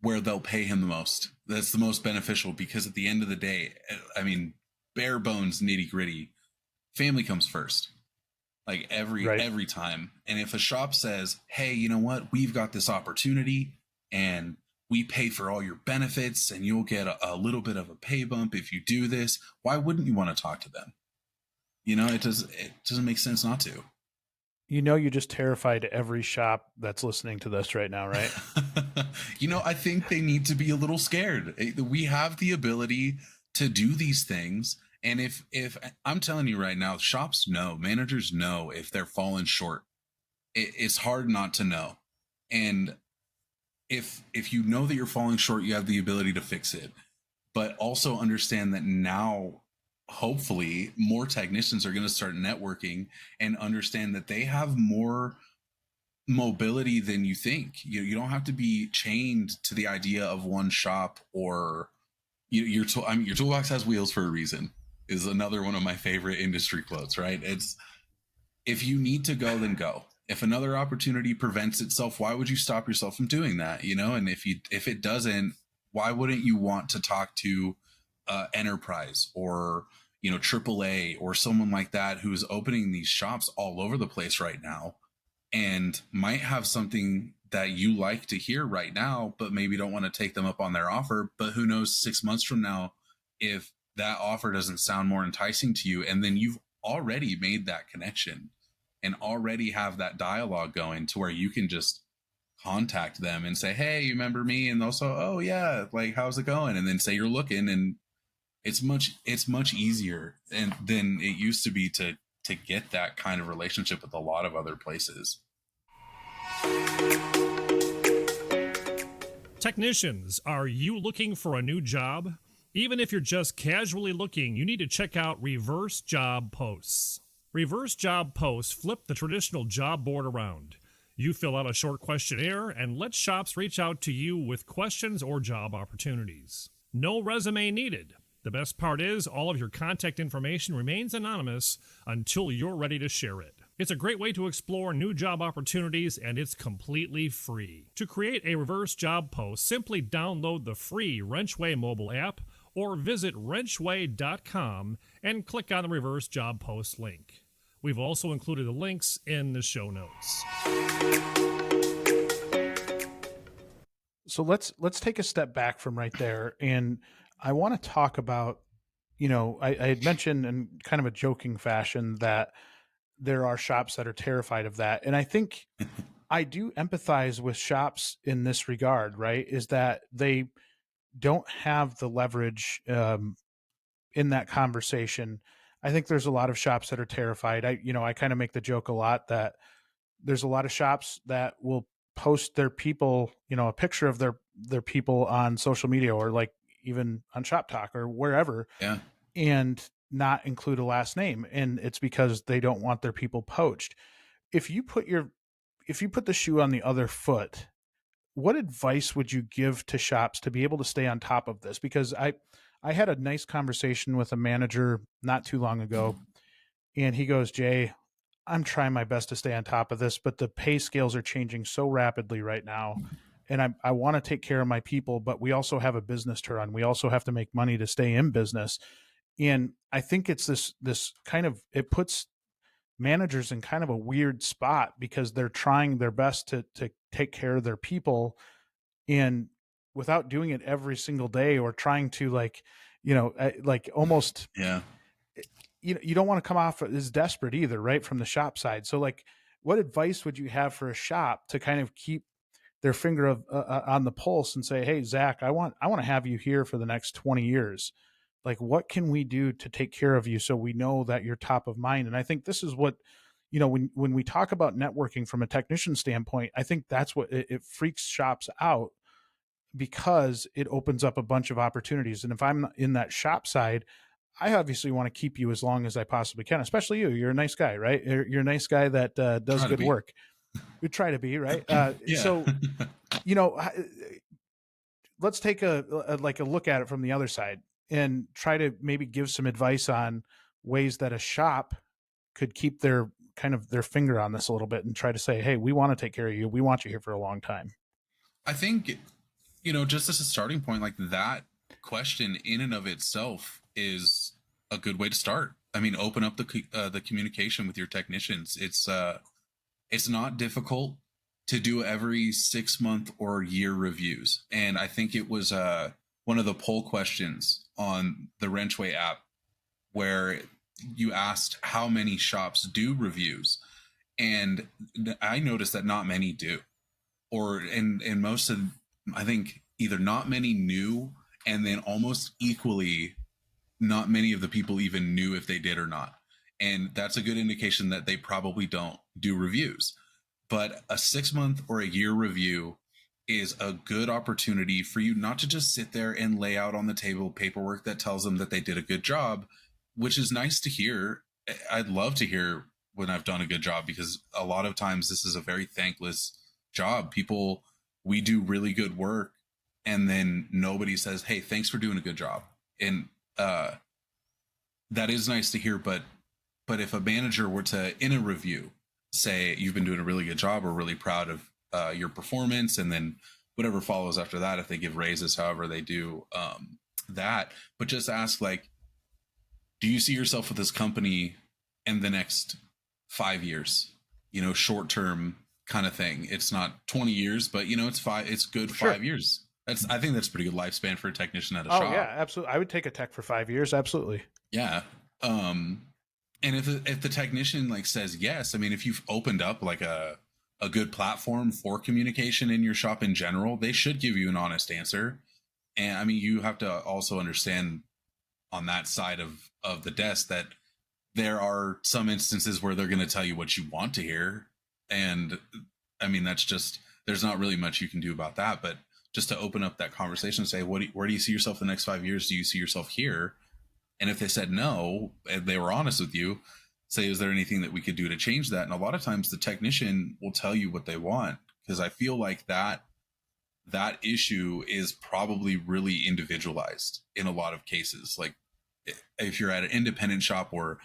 [SPEAKER 2] they'll pay him the most. That's the most beneficial, because at the end of the day, I mean, bare bones, nitty gritty, family comes first, like every
[SPEAKER 1] Right.
[SPEAKER 2] every time. And if a shop says, "Hey, you know what, we've got this opportunity, and we pay for all your benefits, and you'll get a little bit of a pay bump if you do this," why wouldn't you want to talk to them? It doesn't make sense not to.
[SPEAKER 1] You just terrified every shop that's listening to this right now, right?
[SPEAKER 2] I think they need to be a little scared. We have the ability to do these things. And if I'm telling you right now, shops know, managers know if they're falling short. It's hard not to know. And if you know that you're falling short, you have the ability to fix it. But also understand that now, hopefully, more technicians are going to start networking and understand that they have more mobility than you think. You don't have to be chained to the idea of one shop, or your toolbox has wheels for a reason is another one of my favorite industry quotes, right? It's, if you need to go, then go. If another opportunity prevents itself, why would you stop yourself from doing that? And if it doesn't, why wouldn't you want to talk to Enterprise or AAA or someone like that who's opening these shops all over the place right now and might have something that you like to hear right now, but maybe don't want to take them up on their offer. But who knows, 6 months from now, if that offer doesn't sound more enticing to you, and then you've already made that connection and already have that dialogue going to where you can just contact them and say, hey, you remember me? And also, oh yeah, like, how's it going? And then say you're looking, and it's much easier than it used to be to get that kind of relationship with a lot of other places.
[SPEAKER 3] Technicians, are you looking for a new job? Even if you're just casually looking, you need to check out reverse job posts. Reverse job posts flip the traditional job board around. You fill out a short questionnaire and let shops reach out to you with questions or job opportunities. No resume needed. The best part is all of your contact information remains anonymous until you're ready to share it. It's a great way to explore new job opportunities, and it's completely free. To create a reverse job post, simply download the free WrenchWay mobile app or visit WrenchWay.com and click on the reverse job post link. We've also included the links in the show notes.
[SPEAKER 1] So let's take a step back from right there, and I want to talk about, I had mentioned in kind of a joking fashion that there are shops that are terrified of that. And I think I do empathize with shops in this regard, right? Is that they don't have the leverage in that conversation. I think there's a lot of shops that are terrified. I kind of make the joke a lot that there's a lot of shops that will post their people, a picture of their people on social media, or like even on Shop Talk or wherever,
[SPEAKER 2] Yeah.
[SPEAKER 1] and not include a last name. And it's because they don't want their people poached. If you put the shoe on the other foot, what advice would you give to shops to be able to stay on top of this? Because I had a nice conversation with a manager not too long ago, and he goes, Jay, I'm trying my best to stay on top of this, but the pay scales are changing so rapidly right now. And I want to take care of my people, but we also have a business to run. We also have to make money to stay in business. And I think it's this kind of, it puts managers in kind of a weird spot because they're trying their best to take care of their people, and without doing it every single day, or trying to like almost,
[SPEAKER 2] Yeah.
[SPEAKER 1] you don't want to come off as desperate either, right? From the shop side. So like, what advice would you have for a shop to kind of keep their finger on the pulse and say, hey, Zach, I want to have you here for the next 20 years. Like, what can we do to take care of you so we know that you're top of mind? And I think this is what, when we talk about networking from a technician standpoint, I think that's what it freaks shops out, because it opens up a bunch of opportunities. And if I'm in that shop side, I obviously want to keep you as long as I possibly can, especially you. You're a nice guy, right? You're a nice guy that does good work. We try to be, right?
[SPEAKER 2] Yeah.
[SPEAKER 1] So, let's take a look at it from the other side and try to maybe give some advice on ways that a shop could keep their finger on this a little bit and try to say, hey, we want to take care of you. We want you here for a long time.
[SPEAKER 2] I think, just as a starting point, like, that question in and of itself is a good way to start. I mean, open up the communication with your technicians. It's not difficult to do every 6-month or year reviews. And I think it was one of the poll questions on the WrenchWay app where you asked how many shops do reviews, and I noticed that not many do, or and most of, I think either not many knew, and then almost equally not many of the people even knew if they did or not. And that's a good indication that they probably don't do reviews. But a 6 month or a year review is a good opportunity for you not to just sit there and lay out on the table paperwork that tells them that they did a good job, which is nice to hear. I'd love to hear when I've done a good job, because a lot of times this is a very thankless job. People, we do really good work, and then nobody says, "Hey, thanks for doing a good job." And that is nice to hear. But if a manager were to, in a review, say you've been doing a really good job, or really proud of your performance, and then whatever follows after that, if they give raises, however they do that, but just ask, like, do you see yourself with this company in the next 5 years? Short term kind of thing. It's not 20 years, but it's five. It's good
[SPEAKER 1] Sure.
[SPEAKER 2] 5 years. I think that's a pretty good lifespan for a technician at a
[SPEAKER 1] Oh
[SPEAKER 2] shop.
[SPEAKER 1] yeah, absolutely. I would take a tech for 5 years. Absolutely.
[SPEAKER 2] Yeah. And if the technician like says yes, I mean, if you've opened up like a good platform for communication in your shop in general, they should give you an honest answer. And I mean, you have to also understand on that side of the desk that there are some instances where they're going to tell you what you want to hear. And I mean, that's just, there's not really much you can do about that. But just to open up that conversation and say, where do you see yourself the next 5 years? Do you see yourself here? And if they said no, and they were honest with you, say, is there anything that we could do to change that? And a lot of times the technician will tell you what they want, because I feel like that issue is probably really individualized in a lot of cases. Like if you're at an independent shop or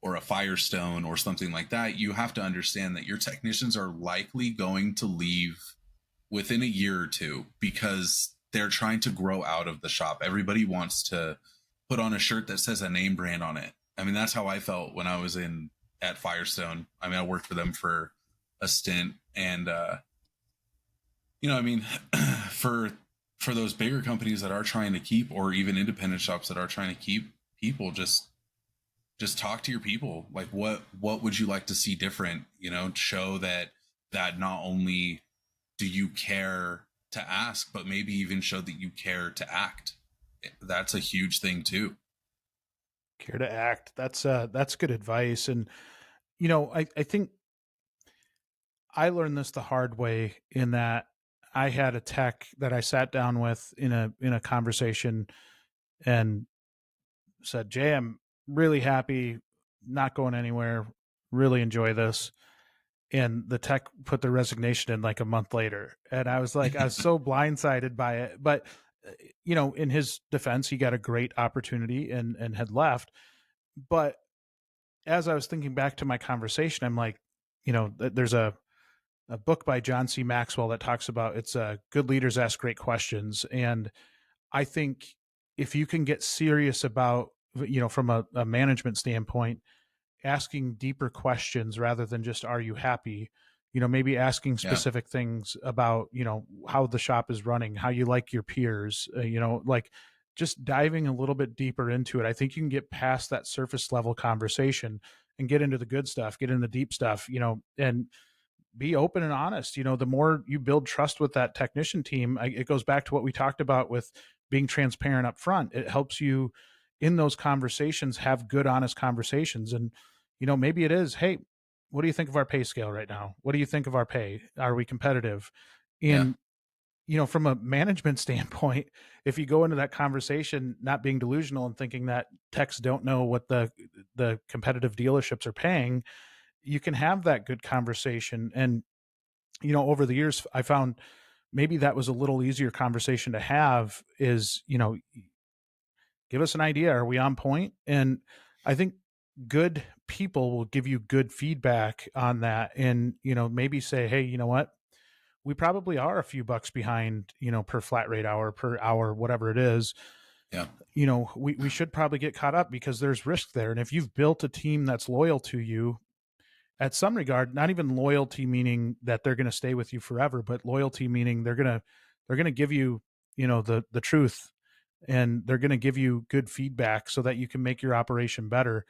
[SPEAKER 2] a Firestone or something like that, you have to understand that your technicians are likely going to leave within a year or two, because they're trying to grow out of the shop. Everybody wants to put on a shirt that says a name brand on it. I mean, that's how I felt when I was at Firestone. I mean, I worked for them for a stint, and I mean, for those bigger companies that are trying to keep, or even independent shops that are trying to keep people, just talk to your people. Like, what would you like to see different? Show that not only do you care to ask, but maybe even show that you care to act. That's a huge thing too.
[SPEAKER 1] Care to act. That's good advice. And I think I learned this the hard way, in that I had a tech that I sat down with in a conversation and said, "Jay, I'm really happy, not going anywhere, really enjoy this." And the tech put the resignation in like a month later. And I was like, I was so blindsided by it. But in his defense, he got a great opportunity and had left. But as I was thinking back to my conversation, I'm like, there's a book by John C. Maxwell that talks about, it's good leaders ask great questions. And I think if you can get serious about, from a management standpoint, asking deeper questions rather than just, are you happy? Maybe asking specific things about, how the shop is running, how you like your peers, like just diving a little bit deeper into it. I think you can get past that surface level conversation and get into the good stuff, get into the deep stuff, and be open and honest. The more you build trust with that technician team, it goes back to what we talked about with being transparent up front. It helps you in those conversations have good, honest conversations. And, maybe it is, hey, what do you think of our pay scale right now? What do you think of our pay? Are we competitive? And, from a management standpoint, if you go into that conversation not being delusional and thinking that techs don't know what the competitive dealerships are paying, you can have that good conversation. And, over the years, I found maybe that was a little easier conversation to have, is, give us an idea. Are we on point? And I think good people will give you good feedback on that. And, maybe say, hey, you know what? We probably are a few bucks behind, per flat rate hour, per hour, whatever it is.
[SPEAKER 2] Yeah.
[SPEAKER 1] We should probably get caught up, because there's risk there. And if you've built a team that's loyal to you, at some regard, not even loyalty meaning that they're going to stay with you forever, but loyalty meaning they're going to give you, the truth, and they're going to give you good feedback so that you can make your operation better.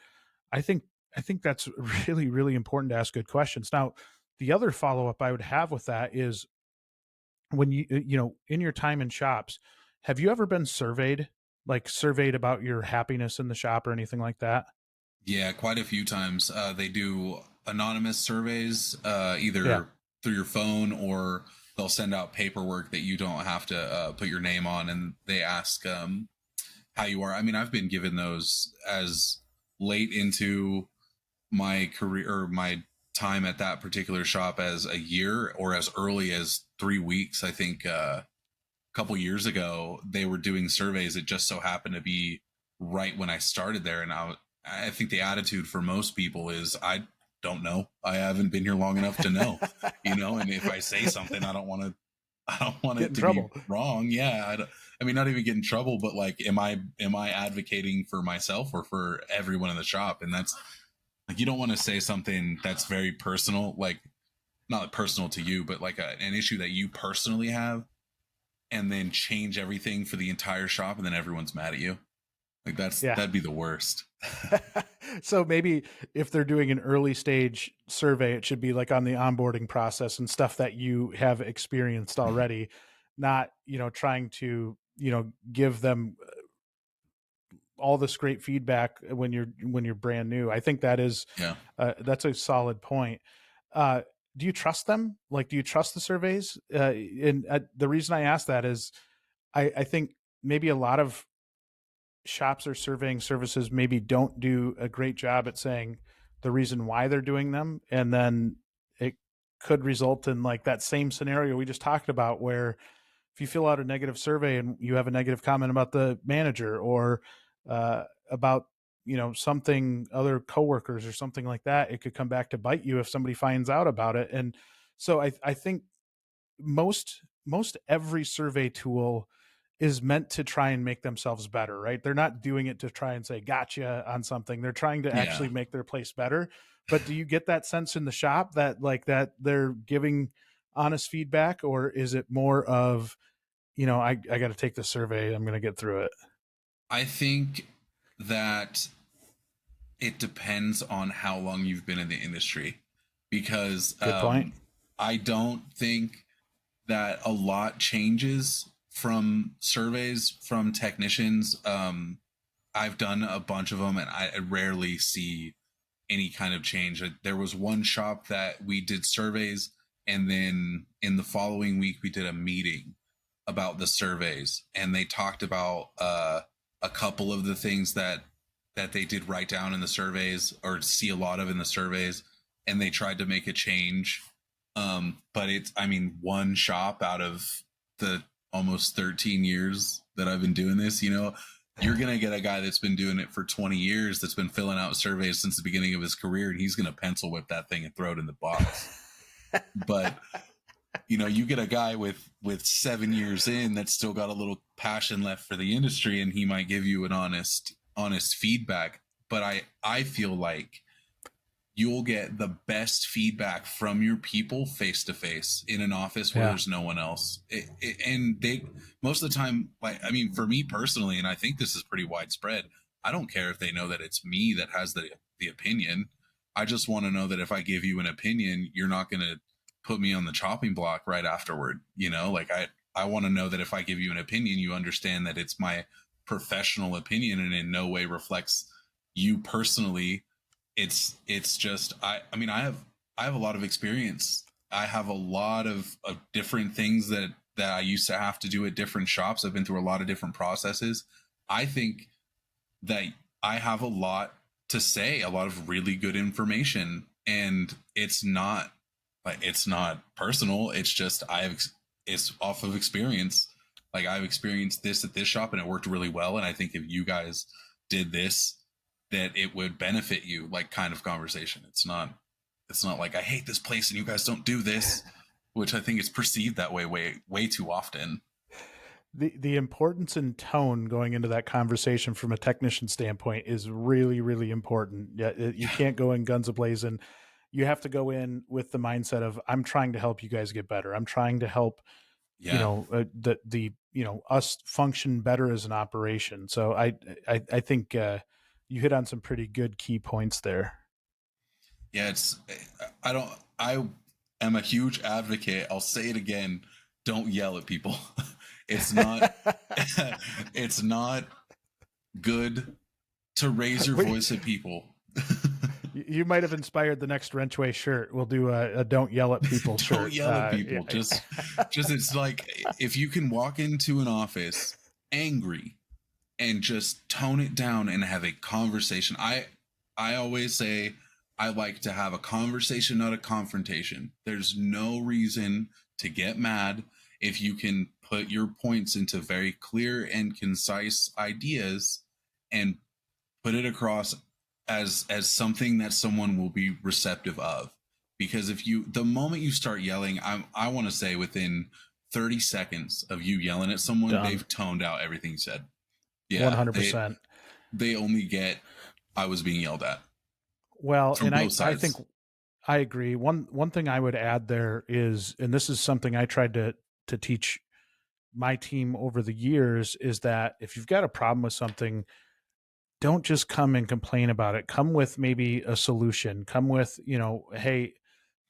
[SPEAKER 1] I think that's really, really important to ask good questions. Now, the other follow up I would have with that is when in your time in shops, have you ever been surveyed, like surveyed about your happiness in the shop or anything like that?
[SPEAKER 2] Yeah, quite a few times. They do anonymous surveys,
[SPEAKER 1] Yeah.
[SPEAKER 2] either through your phone, or they'll send out paperwork that you don't have to put your name on, and they ask how you are. I mean, I've been given those as late into my career or my time at that particular shop as a year, or as early as 3 weeks. I think a couple years ago they were doing surveys. It just so happened to be right when I started there, and I think the attitude for most people is, I don't know. I haven't been here long enough to know, and if I say something, I don't want
[SPEAKER 1] Get
[SPEAKER 2] it
[SPEAKER 1] in
[SPEAKER 2] to be
[SPEAKER 1] trouble.
[SPEAKER 2] wrong. Yeah. I mean, not even get in trouble, but like, am I advocating for myself or for everyone in the shop? And that's like, you don't want to say something that's very personal, like not personal to you, but like an issue that you personally have, and then change everything for the entire shop, and then everyone's mad at you. Like
[SPEAKER 1] Yeah.
[SPEAKER 2] that'd be the worst.
[SPEAKER 1] So maybe if they're doing an early stage survey, it should be like on the onboarding process and stuff that you have experienced already, not, trying to, give them all this great feedback when you're brand new. I think
[SPEAKER 2] Yeah.
[SPEAKER 1] that's a solid point. Uh, do you trust them? Like, do you trust the surveys? And the reason I ask that is I think maybe a lot of shops or surveying services maybe don't do a great job at saying the reason why they're doing them, and then it could result in like that same scenario we just talked about, where if you fill out a negative survey and you have a negative comment about the manager, or about something, other coworkers or something like that, it could come back to bite you if somebody finds out about it. And so I think most every survey tool is meant to try and make themselves better, right? They're not doing it to try and say gotcha on something. They're trying to
[SPEAKER 2] Yeah.
[SPEAKER 1] actually make their place better. But do you get that sense in the shop that like that they're giving honest feedback, or is it more of, I got to take the survey, I'm going to get through it?
[SPEAKER 2] I think that it depends on how long you've been in the industry, because
[SPEAKER 1] Good point.
[SPEAKER 2] I don't think that a lot changes from surveys from technicians. I've done a bunch of them, and I rarely see any kind of change. There was one shop that we did surveys, and then in the following week we did a meeting about the surveys, and they talked about a couple of the things that they did write down in the surveys, or see a lot of in the surveys, and they tried to make a change. But it's, I mean, one shop out of the almost 13 years that I've been doing this, you're going to get a guy that's been doing it for 20 years, that's been filling out surveys since the beginning of his career, and he's going to pencil whip that thing and throw it in the box. But you get a guy with 7 years in that's still got a little passion left for the industry, and he might give you an honest feedback. But I feel like you'll get the best feedback from your people face to face in an office where there's no one else. And they, most of the time, like, I mean, for me personally, and I think this is pretty widespread, I don't care if they know that it's me that has the opinion. I just want to know that if I give you an opinion, you're not going to put me on the chopping block right afterward. Like I want to know that if I give you an opinion, you understand that it's my professional opinion and in no way reflects you personally. It's just, I mean, I have a lot of experience. I have a lot of different things that I used to have to do at different shops. I've been through a lot of different processes. I think that I have a lot to say, a lot of really good information, and it's not personal. It's just it's off of experience. Like, I've experienced this at this shop and it worked really well, and I think if you guys did this, that it would benefit you, like, kind of conversation. It's not like, I hate this place and you guys don't do this, which I think is perceived that way too often.
[SPEAKER 1] The importance and tone going into that conversation from a technician standpoint is really, really important. Yeah, you can't go in guns a-blazing. You have to go in with the mindset of, I'm trying to help you guys get better. I'm trying to help, us function better as an operation. So I think you hit on some pretty good key points there.
[SPEAKER 2] Yeah, I am a huge advocate. I'll say it again. Don't yell at people. It's not, it's not good to raise your voice at people.
[SPEAKER 1] You might have inspired the next WrenchWay shirt. We'll do a "Don't yell at people" shirt.
[SPEAKER 2] Don't yell at people.
[SPEAKER 1] Yeah.
[SPEAKER 2] Just it's like if you can walk into an office angry and just tone it down and have a conversation. I always say I like to have a conversation, not a confrontation. There's no reason to get mad if you can put your points into very clear and concise ideas and put it across as something that someone will be receptive of. Because the moment you start yelling, I want to say within 30 seconds of you yelling at someone,
[SPEAKER 1] Done.
[SPEAKER 2] They've toned out everything you said.
[SPEAKER 1] Yeah, 100%.
[SPEAKER 2] They only get I was being yelled at.
[SPEAKER 1] Well, and I think I agree. One thing I would add there is, and this is something I tried to teach my team over the years, is that if you've got a problem with something, don't just come and complain about it. Come with maybe a solution. Come with, hey,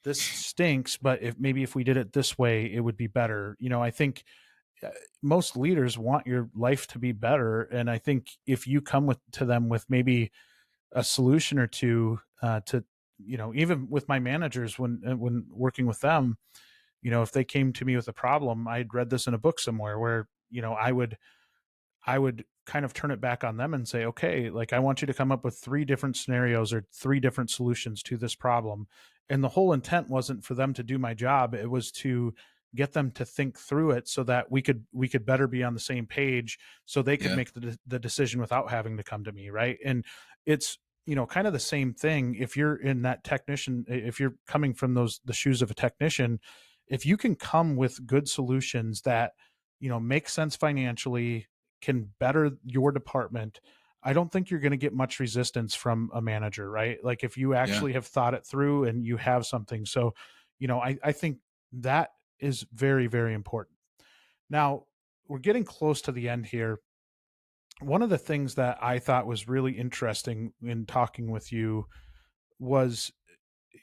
[SPEAKER 1] this stinks, but if we did it this way, it would be better. I think most leaders want your life to be better. And I think if you come to them with maybe a solution or two, to, even with my managers, when working with them, if they came to me with a problem, I'd read this in a book somewhere where, I would kind of turn it back on them and say, okay, like I want you to come up with 3 different scenarios or 3 different solutions to this problem. And the whole intent wasn't for them to do my job. It was to get them to think through it so that we could better be on the same page, so they could make the decision without having to come to me. Right. And it's, kind of the same thing. If you're in that technician, if you're coming from the shoes of a technician, if you can come with good solutions that, make sense financially, can better your department, I don't think you're going to get much resistance from a manager, right? Like if you actually have thought it through and you have something. So, I think that is very, very important. Now, we're getting close to the end here. One of the things that I thought was really interesting in talking with you was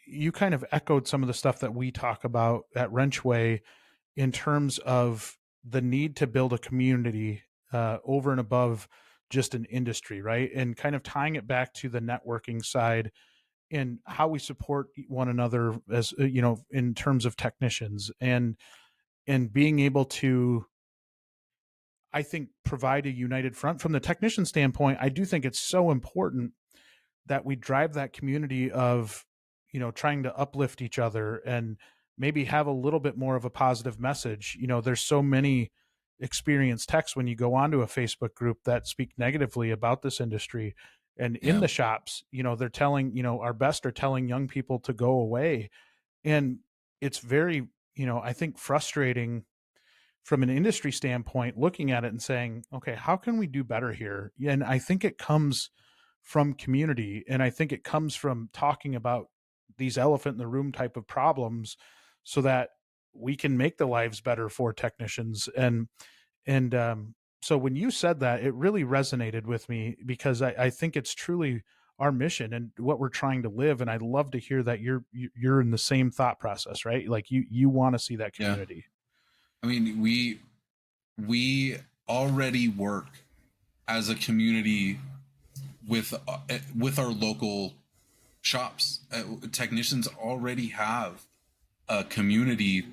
[SPEAKER 1] you kind of echoed some of the stuff that we talk about at WrenchWay in terms of the need to build a community over and above just an industry, right? And kind of tying it back to the networking side and how we support one another as in terms of technicians, and being able to, I think, provide a united front from the technician standpoint. I do think it's so important that we drive that community of, trying to uplift each other and maybe have a little bit more of a positive message. There's so many experienced techs when you go onto a Facebook group that speak negatively about this industry. And in the shops, they're telling, our best are telling young people to go away. And it's very, I think frustrating from an industry standpoint, looking at it and saying, okay, how can we do better here? And I think it comes from community. And I think it comes from talking about these elephant in the room type of problems so that we can make the lives better for technicians. And so when you said that, it really resonated with me, because I think it's truly our mission and what we're trying to live. And I'd love to hear that you're in the same thought process, right? Like you want to see that community.
[SPEAKER 2] Yeah. I mean, we already work as a community with our local shops. Technicians already have a community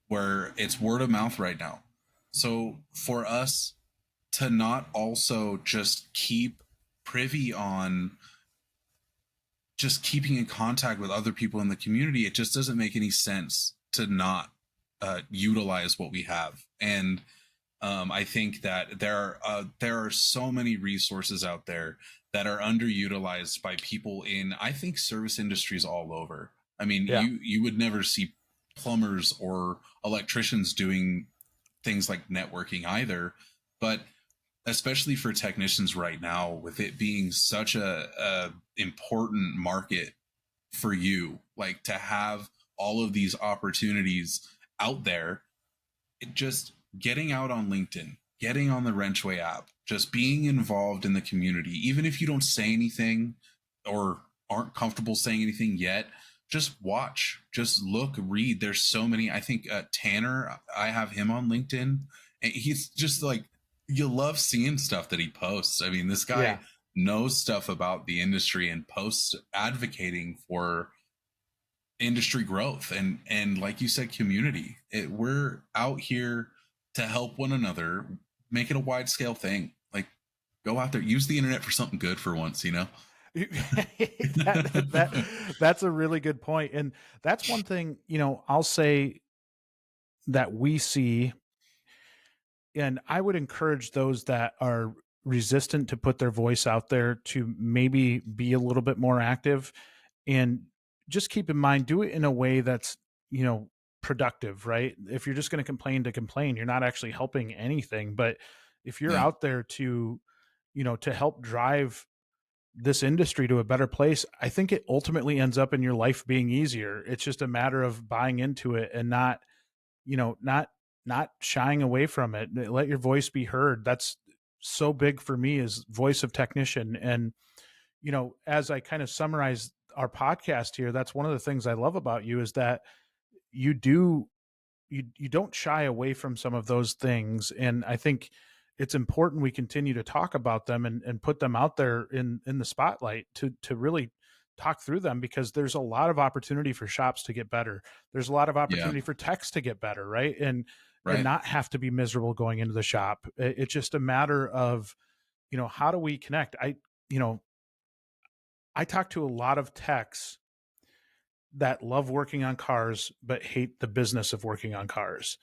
[SPEAKER 2] where it's word of mouth right now. So for us to not also just keep privy on just keeping in contact with other people in the community, it just doesn't make any sense to not utilize what we have. And I think that there are so many resources out there that are underutilized by people in, I think, service industries all over. I mean, you would never see plumbers or electricians doing things like networking either, but especially for technicians right now, with it being such a important market for you, like to have all of these opportunities out there, it just getting out on LinkedIn, getting on the WrenchWay app, just being involved in the community, even if you don't say anything or aren't comfortable saying anything yet, just watch, just look, read. There's so many. I think Tanner, I have him on LinkedIn, and he's just like, you love seeing stuff that he posts. I mean, this guy
[SPEAKER 1] Yeah.
[SPEAKER 2] knows stuff about the industry and posts advocating for industry growth and like you said, community. We're out here to help one another, make it a wide scale thing. Like, go out there, use the internet for something good for once, you know.
[SPEAKER 1] That's a really good point. And that's one thing, you know, I'll say that we see, and I would encourage those that are resistant to put their voice out there to maybe be a little bit more active, and just keep in mind, do it in a way that's, you know, productive, right? If you're just going to complain, you're not actually helping anything. But if you're
[SPEAKER 2] Yeah,
[SPEAKER 1] out there to, you know, to help drive this industry to a better place, I think it ultimately ends up in your life being easier. It's just a matter of buying into it and not, you know, not shying away from it. Let your voice be heard. That's so big for me, is voice of technician. And, you know, as I kind of summarize our podcast here, that's one of the things I love about you, is that you do, you don't shy away from some of those things. And I think it's important we continue to talk about them and put them out there in the spotlight to really talk through them, because there's a lot of opportunity for shops to get better. There's a lot of
[SPEAKER 2] yeah,
[SPEAKER 1] opportunity for techs to get better, right? And
[SPEAKER 2] right.
[SPEAKER 1] not have to be miserable going into the shop. It's just a matter of, you know, how do we connect? You know, I talk to a lot of techs that love working on cars but hate the business of working on cars.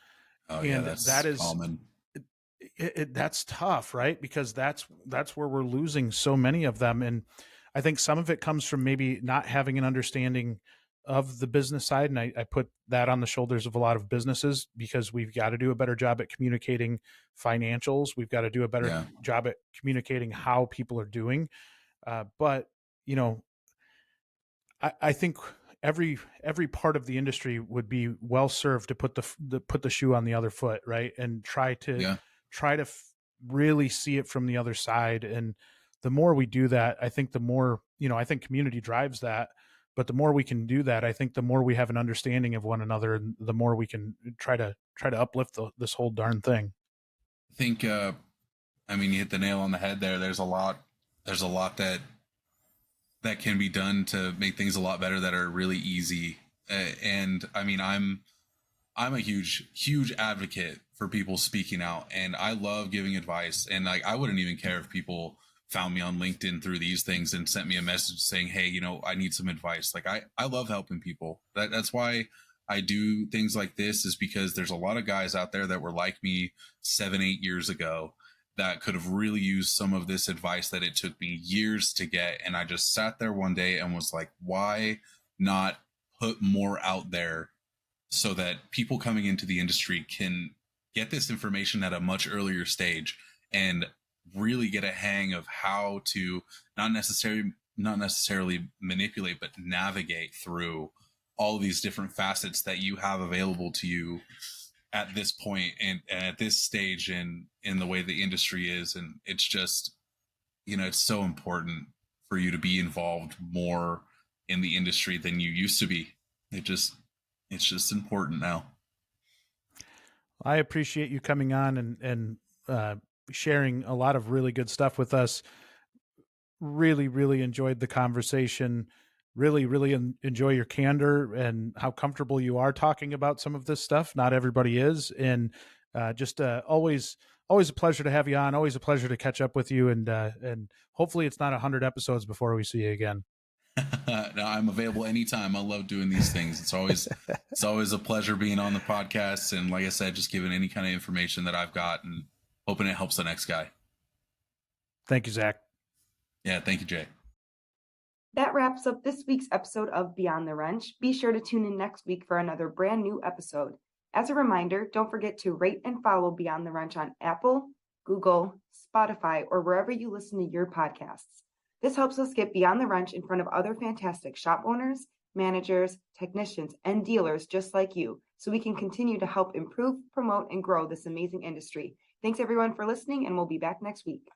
[SPEAKER 2] Oh yeah,
[SPEAKER 1] And
[SPEAKER 2] that's
[SPEAKER 1] that is,
[SPEAKER 2] common.
[SPEAKER 1] that's tough, right? Because that's where we're losing so many of them. And I think some of it comes from maybe not having an understanding of the business side. And I put that on the shoulders of a lot of businesses, because we've got to do a better job at communicating financials. We've got to do a better
[SPEAKER 2] Yeah,
[SPEAKER 1] job at communicating how people are doing. But, you know, I think every part of the industry would be well served to put put the shoe on the other foot, right? And
[SPEAKER 2] yeah.
[SPEAKER 1] try to really see it from the other side. And the more we do that, I think the more, you know, I think community drives that. But the more we can do that, I think the more we have an understanding of one another, and the more we can try to uplift this whole darn thing.
[SPEAKER 2] I think I mean, you hit the nail on the head there. There's a lot that can be done to make things a lot better, that are really easy. And I mean, I'm a huge advocate for people speaking out, and I love giving advice. And like, I wouldn't even care if people found me on LinkedIn through these things and sent me a message saying, "Hey, you know, I need some advice." Like, I love helping people. That's why I do things like this, is because there's a lot of guys out there that were like me 7-8 years ago that could have really used some of this advice that it took me years to get. And I just sat there one day and was like, why not put more out there so that people coming into the industry can get this information at a much earlier stage and really get a hang of how to not necessarily manipulate, but navigate through all of these different facets that you have available to you at this point and at this stage in the way the industry is. And it's just, you know, it's so important for you to be involved more in the industry than you used to be. It's just important now.
[SPEAKER 1] I appreciate you coming on and sharing a lot of really good stuff with us. Really enjoyed the conversation. Really enjoy your candor and how comfortable you are talking about some of this stuff. Not everybody is. And just always a pleasure to have you on. Always a pleasure to catch up with you. And hopefully it's not 100 episodes before we see you again.
[SPEAKER 2] No, I'm available anytime. I love doing these things. It's always a pleasure being on the podcast. And like I said, just giving any kind of information that I've got and hoping it helps the next guy.
[SPEAKER 1] Thank you, Zach.
[SPEAKER 2] Yeah. Thank you, Jay.
[SPEAKER 4] That wraps up this week's episode of Beyond the Wrench. Be sure to tune in next week for another brand new episode. As a reminder, don't forget to rate and follow Beyond the Wrench on Apple, Google, Spotify, or wherever you listen to your podcasts. This helps us get Beyond the Wrench in front of other fantastic shop owners, managers, technicians, and dealers just like you, so we can continue to help improve, promote, and grow this amazing industry. Thanks everyone for listening, and we'll be back next week.